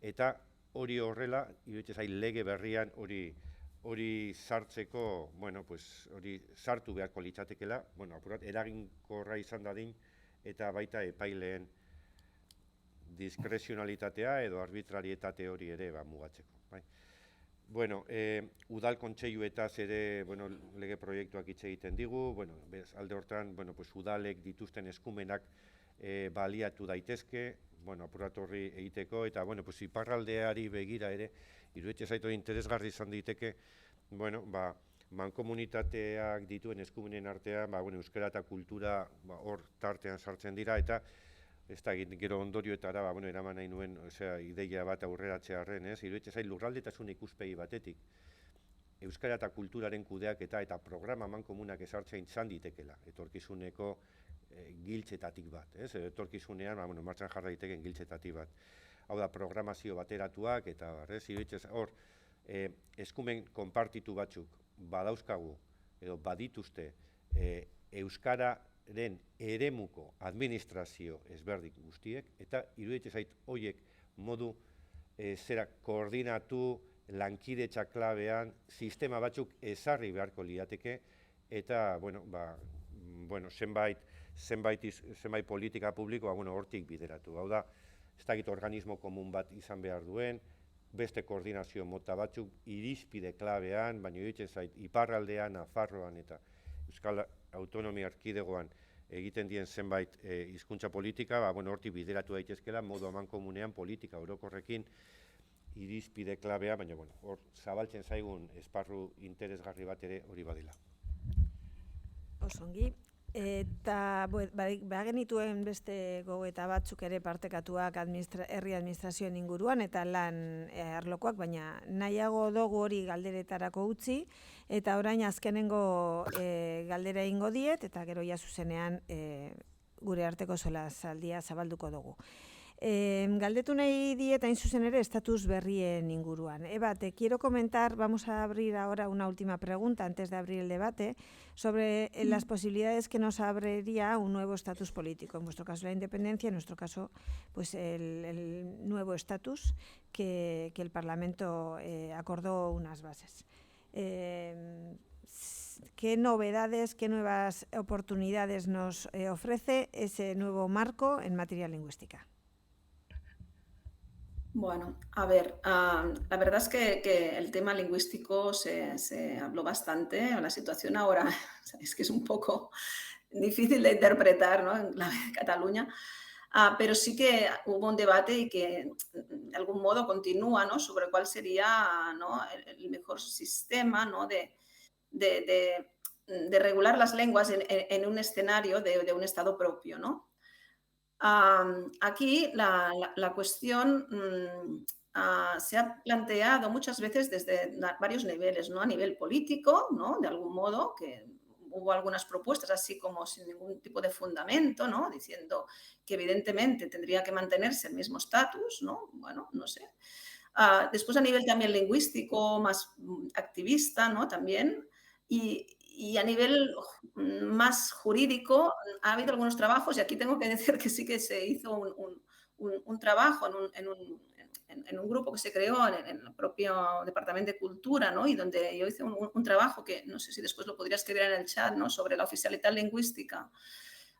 Eta hori horrela, iruditzen zait, lege berrian hori sartzeko, hori sartu beharko litzatekela, eraginkorra izan dadin eta baita epaileen diskrezionalitatea edo arbitrarietate hori ere mugatzeko. Bai. Bueno, udal kontseiluetaz ere lege proiektuak hitz egiten digu, alde hortan udalek dituzten eskumenak baliatu daitezke, apuratu horri egiteko, eta iparraldeari begira ere, iruditzen zait hori interesgarri izan daiteke, mankomunitateak dituen eskumenen artean, euskara eta kultura hor tartean sartzen dira, eta ez da gero ondorioetara, eraman nahi nuen ideia bat aurreratzearren, iruditzen zait lurraldetasun ikuspegi batetik, euskara eta kulturaren kudeaketa eta programa mankomunak ezartzen izan ditekela, etorkizuneko giltzetatik bat, etorkizunean martxan jarra daiteken giltzetatik bat. Hau da, programazio bateratuak eta iruditzen hor, eskumen konpartitu batzuk badauzkagu edo badituzte euskararen eremuko administrazio ezberdik guztiek, eta iruditzen zait horiek modu koordinatu, lankidetza klabean, sistema batzuk ezarri beharko liateke, eta zenbait politika publikoa hortik bideratu. Hau da, ez dakit organismo komun bat izan behar duen, beste koordinazio mota batzuk, irizpide klabean, baina iruditzen zait iparraldean, Nafarroan eta Euskal Autonomia Erkidegoan egiten dien zenbait hizkuntza politika, hortik bideratu daitezkela, modu amankomunean politika orokorrekin irizpide klabea, baina hor zabaltzen zaigun esparru interesgarri bat ere hori badela. Osongi. Eta bagenituen beste gogoeta batzuk ere partekatuak herri administrazioen inguruan eta lan arlokoak, baina nahiago dugu hori galderetarako utzi, eta orain azkenengo galdera egingo diet, eta gero ja zuzenean gure arteko solasaldia zabalduko dugu. Galdetu nahi diet hain zuzen ere estatus berrien inguruan. Eva, te quiero comentar, vamos a abrir ahora una última pregunta antes de abrir el debate, sobre las posibilidades que nos abriría un nuevo estatus político. En vuestro caso la independencia, en nuestro caso pues el nuevo estatus que el Parlamento acordó unas bases. ¿Qué novedades, qué nuevas oportunidades nos ofrece ese nuevo marco en materia lingüística? Bueno, a ver, la verdad es que el tema lingüístico se habló bastante. La situación ahora es que es un poco difícil de interpretar, ¿no?, en Cataluña, pero sí que hubo un debate y que de algún modo continúa, ¿no?, sobre cuál sería, ¿no?, el mejor sistema, ¿no?, de regular las lenguas en un escenario de un Estado propio, ¿no? Aquí la cuestión se ha planteado muchas veces desde varios niveles, ¿no? A nivel político, ¿no?, de algún modo, que hubo algunas propuestas así como sin ningún tipo de fundamento, ¿no?, diciendo que evidentemente tendría que mantenerse el mismo estatus, ¿no? Bueno, no sé. Después a nivel también lingüístico, más activista, ¿no?, también. Y a nivel más jurídico ha habido algunos trabajos, y aquí tengo que decir que sí que se hizo un trabajo en un grupo que se creó en el propio Departamento de Cultura, ¿no?, y donde yo hice un trabajo que no sé si después lo podría escribir en el chat, ¿no?, sobre la oficialidad lingüística.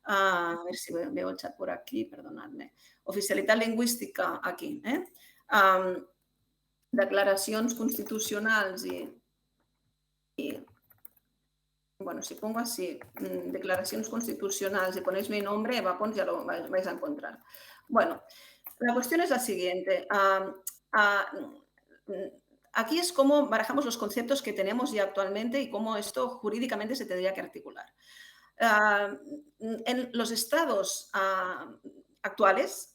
A ver si veo el chat por aquí, perdonadme. Oficialidad lingüística aquí, declaracions constitucionals y bueno, si pongo así, declaraciones constitucionales y ponéis mi nombre, Eva Pons, ya lo vais a encontrar. Bueno, la cuestión es la siguiente. Aquí es cómo barajamos los conceptos que tenemos ya actualmente y cómo esto jurídicamente se tendría que articular. En los estados actuales,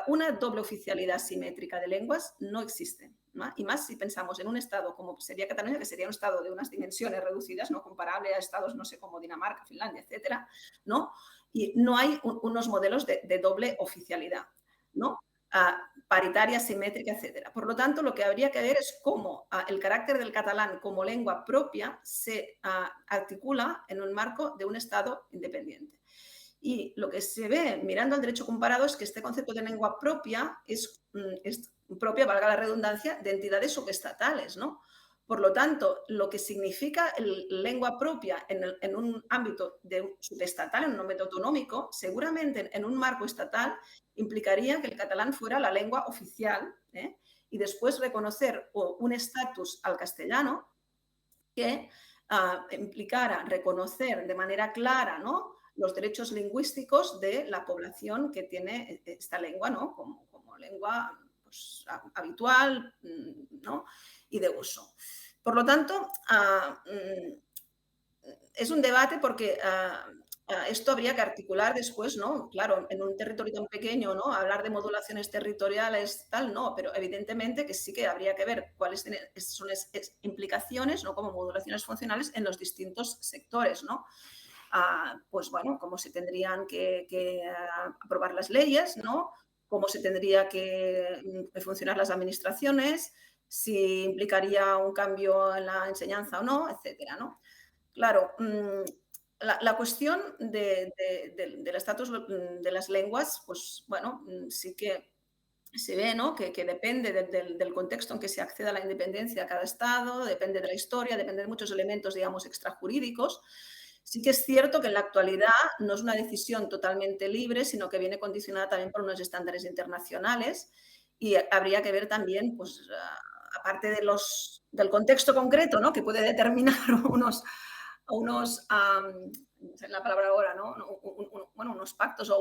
una doble oficialidad simétrica de lenguas no existe, ¿no? Y más si pensamos en un estado como sería Cataluña, que sería un estado de unas dimensiones reducidas, no comparable a estados, no sé, como Dinamarca, Finlandia, etcétera, ¿no? Y no hay unos modelos de doble oficialidad, ¿no? Paritaria, simétrica, etcétera. Por lo tanto, lo que habría que ver es cómo el carácter del catalán como lengua propia se articula en un marco de un Estado independiente. Y lo que se ve mirando al derecho comparado es que este concepto de lengua propia es propia, valga la redundancia, de entidades subestatales, ¿no? Por lo tanto, lo que significa lengua propia en un ámbito subestatal, en un ámbito autonómico, seguramente en un marco estatal implicaría que el catalán fuera la lengua oficial, y después reconocer un estatus al castellano que implicara reconocer de manera clara, ¿no?, los derechos lingüísticos de la población que tiene esta lengua, ¿no?, como lengua pues, habitual, ¿no?, y de uso. Por lo tanto, es un debate porque esto habría que articular después, ¿no? Claro, en un territorio tan pequeño, ¿no?, hablar de modulaciones territoriales, tal, no, pero evidentemente que sí que habría que ver cuáles son implicaciones, ¿no?, como modulaciones funcionales en los distintos sectores, ¿no? Pues bueno, cómo se tendrían que aprobar las leyes, ¿no?, cómo se tendría que funcionar las administraciones, si implicaría un cambio en la enseñanza o no, etcétera, ¿no? Claro, la cuestión del estatus de las lenguas, pues bueno, sí que se ve, ¿no?, que depende del contexto en que se acceda a la independencia de cada Estado, depende de la historia, depende de muchos elementos, digamos, extrajurídicos. Sí que es cierto que en la actualidad no es una decisión totalmente libre, sino que viene condicionada también por unos estándares internacionales y habría que ver también, pues, aparte del contexto concreto, ¿no?, que puede determinar unos no sé la palabra ahora, ¿no?, bueno, unos pactos o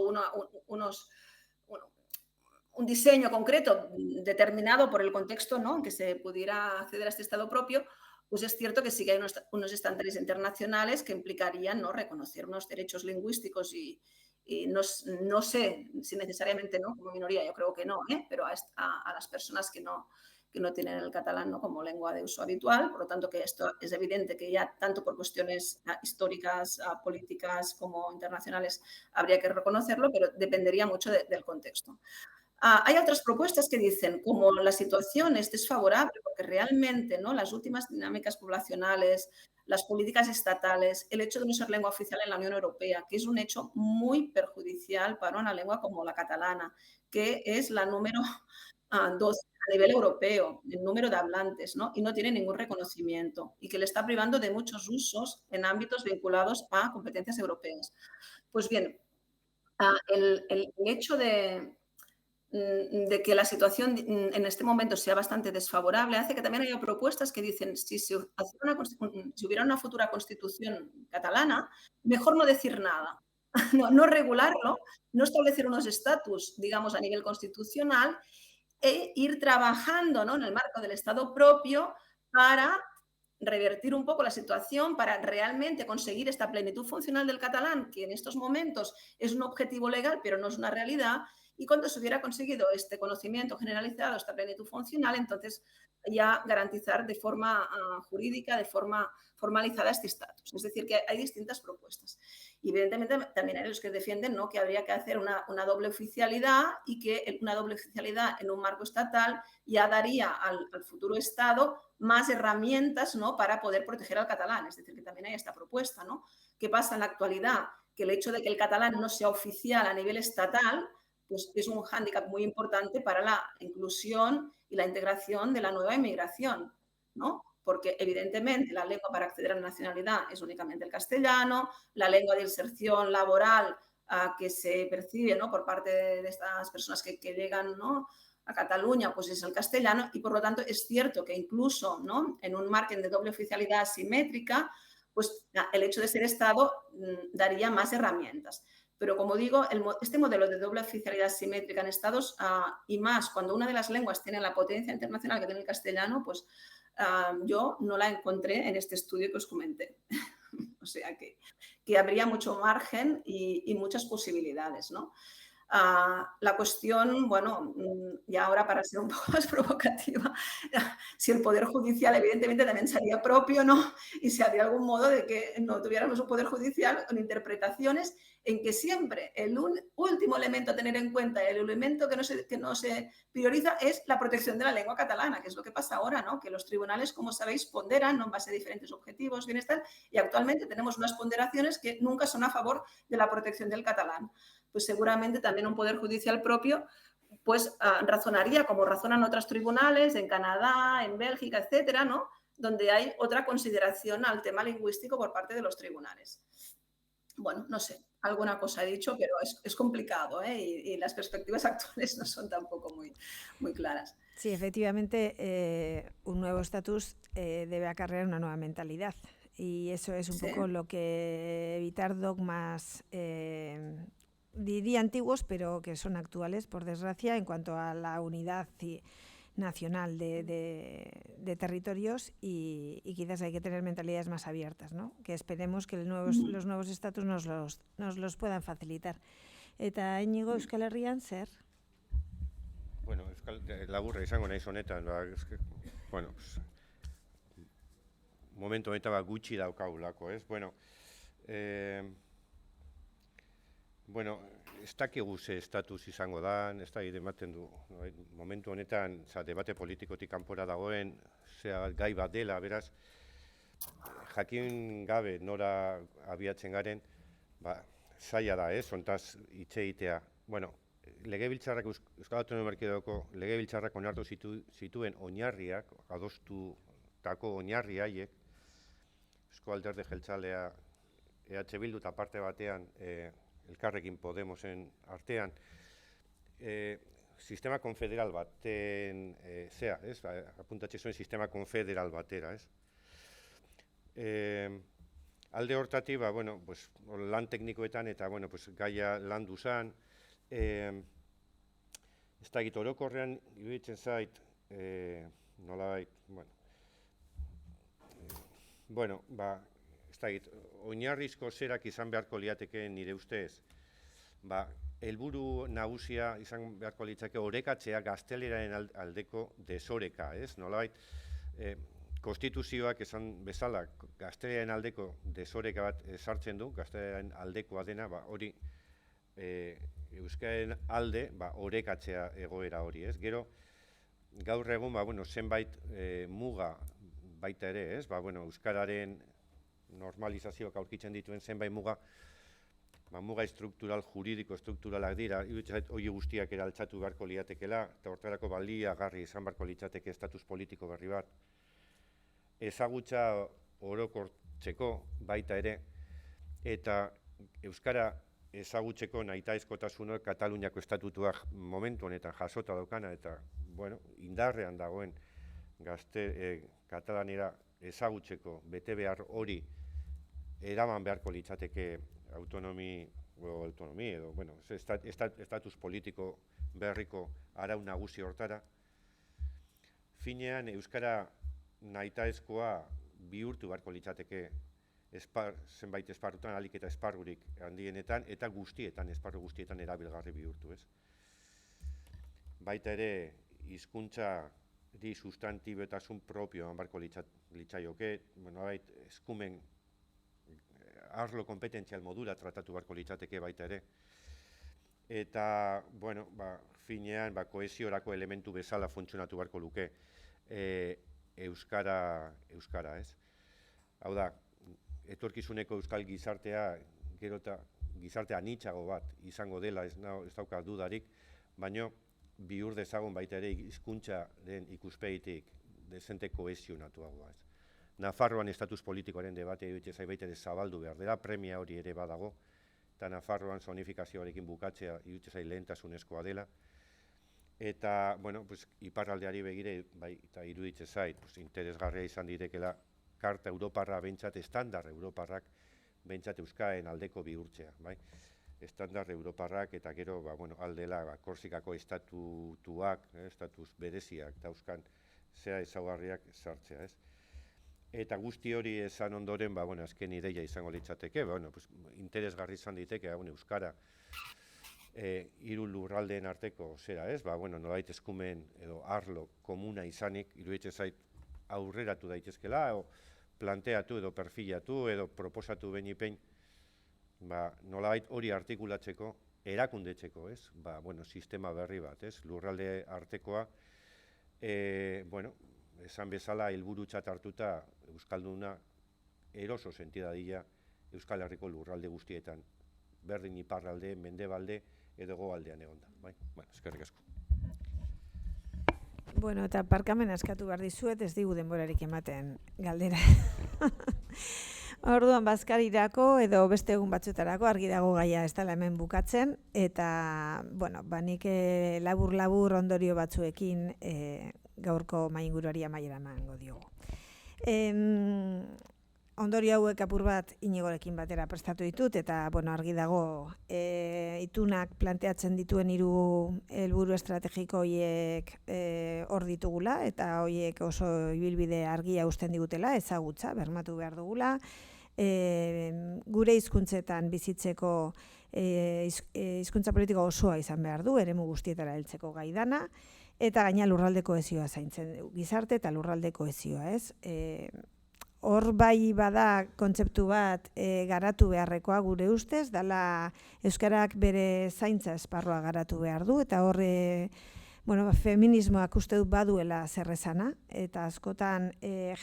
un diseño concreto determinado por el contexto, ¿no?, en que se pudiera acceder a este Estado propio, pues es cierto que sí que hay unos estándares internacionales que implicarían, ¿no?, reconocer unos derechos lingüísticos y no sé si necesariamente, ¿no?, como minoría, yo creo que no, pero a las personas que no tienen el catalán, ¿no?, como lengua de uso habitual. Por lo tanto, que esto es evidente que ya tanto por cuestiones históricas, políticas como internacionales habría que reconocerlo, pero dependería mucho del contexto. Hay otras propuestas que dicen, como la situación es desfavorable, porque realmente, ¿no?, las últimas dinámicas poblacionales, las políticas estatales, el hecho de no ser lengua oficial en la Unión Europea, que es un hecho muy perjudicial para una lengua como la catalana, que es la número 12 a nivel europeo, el número de hablantes, ¿no?, y no tiene ningún reconocimiento, y que le está privando de muchos usos en ámbitos vinculados a competencias europeas. Pues bien, el hecho de que la situación en este momento sea bastante desfavorable hace que también haya propuestas que dicen si hubiera una futura constitución catalana, mejor no decir nada, no regularlo, no establecer unos estatus, digamos, a nivel constitucional e ir trabajando, ¿no?, en el marco del Estado propio para revertir un poco la situación, para realmente conseguir esta plenitud funcional del catalán, que en estos momentos es un objetivo legal, pero no es una realidad. Y cuando se hubiera conseguido este conocimiento generalizado, esta plenitud funcional, entonces ya garantizar de forma jurídica, de forma formalizada este estatus. Es decir, que hay distintas propuestas. Y evidentemente también hay los que defienden, ¿no?, que habría que hacer una doble oficialidad y que una doble oficialidad en un marco estatal ya daría al futuro Estado más herramientas, ¿no?, para poder proteger al catalán. Es decir, que también hay esta propuesta, ¿no? ¿Qué pasa en la actualidad? Que el hecho de que el catalán no sea oficial a nivel estatal, pues es un hándicap muy importante para la inclusión y la integración de la nueva inmigración, ¿no? Porque evidentemente la lengua para acceder a la nacionalidad es únicamente el castellano, la lengua de inserción laboral que se percibe, ¿no?, por parte de estas personas que llegan, ¿no?, a Cataluña, pues es el castellano, y por lo tanto es cierto que incluso, ¿no?, en un margen de doble oficialidad asimétrica, pues el hecho de ser Estado daría más herramientas. Pero como digo, este modelo de doble oficialidad simétrica en Estados, y más cuando una de las lenguas tiene la potencia internacional que tiene el castellano, pues yo no la encontré en este estudio que os comenté. O sea que habría mucho margen y muchas posibilidades, ¿no? La cuestión, bueno, y ahora para ser un poco más provocativa, si el Poder Judicial evidentemente también sería propio, ¿no? Y si habría algún modo de que no tuviéramos un Poder Judicial con interpretaciones en que siempre el último elemento a tener en cuenta, el elemento que no se prioriza es la protección de la lengua catalana, que es lo que pasa ahora, ¿no? Que los tribunales, como sabéis, ponderan, ¿no?, en base a diferentes objetivos, bienestar, y actualmente tenemos unas ponderaciones que nunca son a favor de la protección del catalán. Pues seguramente también un poder judicial propio pues razonaría como razonan otros tribunales en Canadá, en Bélgica, etcétera, ¿no?, donde hay otra consideración al tema lingüístico por parte de los tribunales. Bueno, no sé, alguna cosa he dicho, pero es complicado, ¿eh? Y las perspectivas actuales no son tampoco muy claras. Sí, efectivamente, un nuevo estatus debe acarrear una nueva mentalidad. Y eso es un poco lo que evitar dogmas, diría antiguos, pero que son actuales, por desgracia, en cuanto a la unidad nacional de territorios y quizás hay que tener mentalidades más abiertas, ¿no? Que esperemos que los nuevos estatus nos los puedan facilitar. Eta Iñigo, Euskal Herrian zer? Bueno, laburra izango naiz honetan, bueno, momentu honetan gutxi daukagulako, ez? Bueno, ez dakigu ze estatus izango da, ez da ematen du, momentu honetan, debate politikotik kanpora dagoen, gai bat dela, beraz, jakin gabe nora abiatzen garen, zaila da, hontaz hitz egitea. Bueno, Legebiltzarrak, Euskal Autonomia Erkidegoko Legebiltzarrak onartu zituen oinarriak, adostutako oinarri haiek, Eusko Alderdi Jeltzalea, EH Bildu eta parte batean Elkarrekin Podemosen artean, sistema konfederal baten, apuntatxe zuen sistema konfederal batera, ez? Alde hortatik, lan teknikoetan eta gaia landu zen, ez da egit orokorrean, iruditzen zait, nolabait, ez da egit, oinarrizko zerak izan beharko liateke nire ustez, helburu nagusia izan beharko litzake orekatzea gazteleraren aldeko desoreka, ez? Nolabait, konstituzioak esan bezala gazteleraren aldeko desoreka bat sartzen du, gazteleraren aldekoa dena, hori euskararen alde orekatzea egoera hori, ez? Gero, gaur egun, zenbait muga baita ere, ez? Euskararen normalizazioak aurkitzen dituen zenbait muga, muga estruktural, juridiko estrukturalak dira, hori guztiak eraltzatu beharko liatekela, eta hortarako baliagarri izan beharko litzateke estatus politiko berri bat. Ezagutza orokortzeko baita ere, eta euskara ezagutzeko nahitaezkotasunok Kataluniako estatutuak momentu honetan jasota daukana, eta indarrean dagoen katalanera ezagutzeko bete behar hori eraman beharko litzateke autonomi edo, estatus politiko berriko arau nagusi hortara. Finean, euskara nahitaezkoa bihurtu beharko litzateke zenbait esparrutan, ahalik eta esparrurik handienetan, eta esparru guztietan erabilgarri bihurtu, ez? Baita ere, hizkuntzari sustantibotasun propioan beharko litzaioke, eskumen arlo kompetentzial modura tratatu beharko litzateke baita ere. Eta, finean, kohesiorako elementu bezala funtzionatu beharko luke euskara, ez? Hau da, etorkizuneko euskal gizartea, gero eta gizarte anitzago bat izango dela, ez dauka dudarik, baina bihur dezagun baita ere hizkuntzaren ikuspegitik dezente kohesionatuagoa, ez? Nafarroan estatus politikoaren debate iruditzen baita ere zabaldu behar dela, premia hori ere badago, eta Nafarroan zonifikazioarekin bukatzea iruditzen lehentasunezkoa dela. Eta, iparraldeari begire, eta iruditzen zait, interesgarria izan ditekela, karta Europarra bentsat, estandar Europarrak bentsat euskaren aldeko bihurtzea, bai? Estandar Europarrak eta gero, aldela, Korsikako estatutuak, estatus bereziak, dauzkan zera ezaugarriak sartzea, ez? Eta guzti hori esan ondoren, azken ideia izango litzateke, interesgarri izan diteke, euskara, hiru lurraldeen arteko zera, ez? Nolabait eskumen edo arlo komuna izanik, iruditzen zait aurreratu daitezkela, planteatu edo perfilatu edo proposatu behin nolabait hori artikulatzeko, erakundetzeko, ez? Sistema berri bat, ez? Lurralde artekoa, esan bezala helburutzat hartuta euskalduna eroso sentidadila Euskal Herriko lurralde guztietan, berdin iparralde, mendebalde edo hegoaldean egonda, bai? Eskerrik asko. Bueno, eta parkamen askatu behar dizuet, ez digu denborarik ematen galdera. Orduan bazkarirako edo beste egun batzuetarako argi dago gaia ez dela hemen bukatzen, eta bueno, nik labur ondorio batzuekin gaurko mainguruari amaiera emango diogu. Ondorio hauek apur bat Inigorekin batera prestatu ditut, eta bueno, argi dago itunak planteatzen dituen 3 helburu estrategiko horiek hor ditugula, eta horiek oso ibilbide argia uzten digutela, ezagutza, bermatu behar dugula, gure hizkuntzetan bizitzeko hizkuntza politika osoa izan behar du, eremu guztietara heltzeko gai dana, eta gaina lurralde kohesioa zaintzen, gizarte eta lurralde kohesioa, ez? Hor bai bada kontzeptu bat garatu beharrekoa gure ustez, dela euskarak bere zaintza esparrua garatu behar du, eta hor feminismoak uste dut baduela zer esana, eta askotan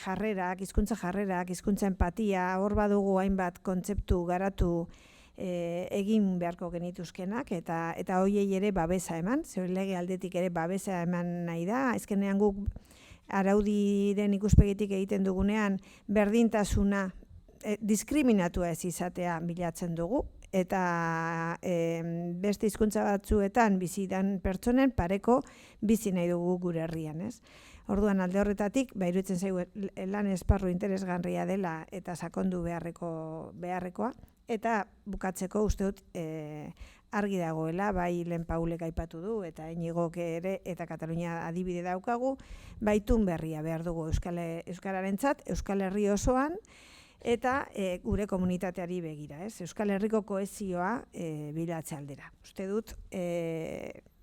jarrerak, hizkuntza empatia, hor badugu hainbat kontzeptu garatu egin beharko genituzkenak, eta hoiei ere babesa eman, zeu lege aldetik ere babesa eman nahi da, azkenean guk araudiren ikuspegitik egiten dugunean berdintasuna diskriminatua ez izatea bilatzen dugu, eta beste hizkuntza batzuetan bizitan pertsonen pareko bizi nahi dugu gure herrian, ez? Orduan alde horretatik, iruditzen zaigu lan esparru interesgarria dela eta sakondu beharrekoa, eta bukatzeko uste dut argi dagoela, bai lehen Paulek aipatu du, eta Inigok ere, eta Katalunia adibide daukagu, baitun berria behar dugu euskararentzat, Euskal Herri osoan, eta gure komunitateari begira, ez? Euskal Herriko kohesioa bilatze aldera. Uste dut,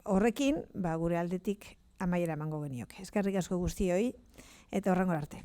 horrekin, gure aldetik amaiera emango genioke. Eskerrik asko guztioi, eta horrengora arte.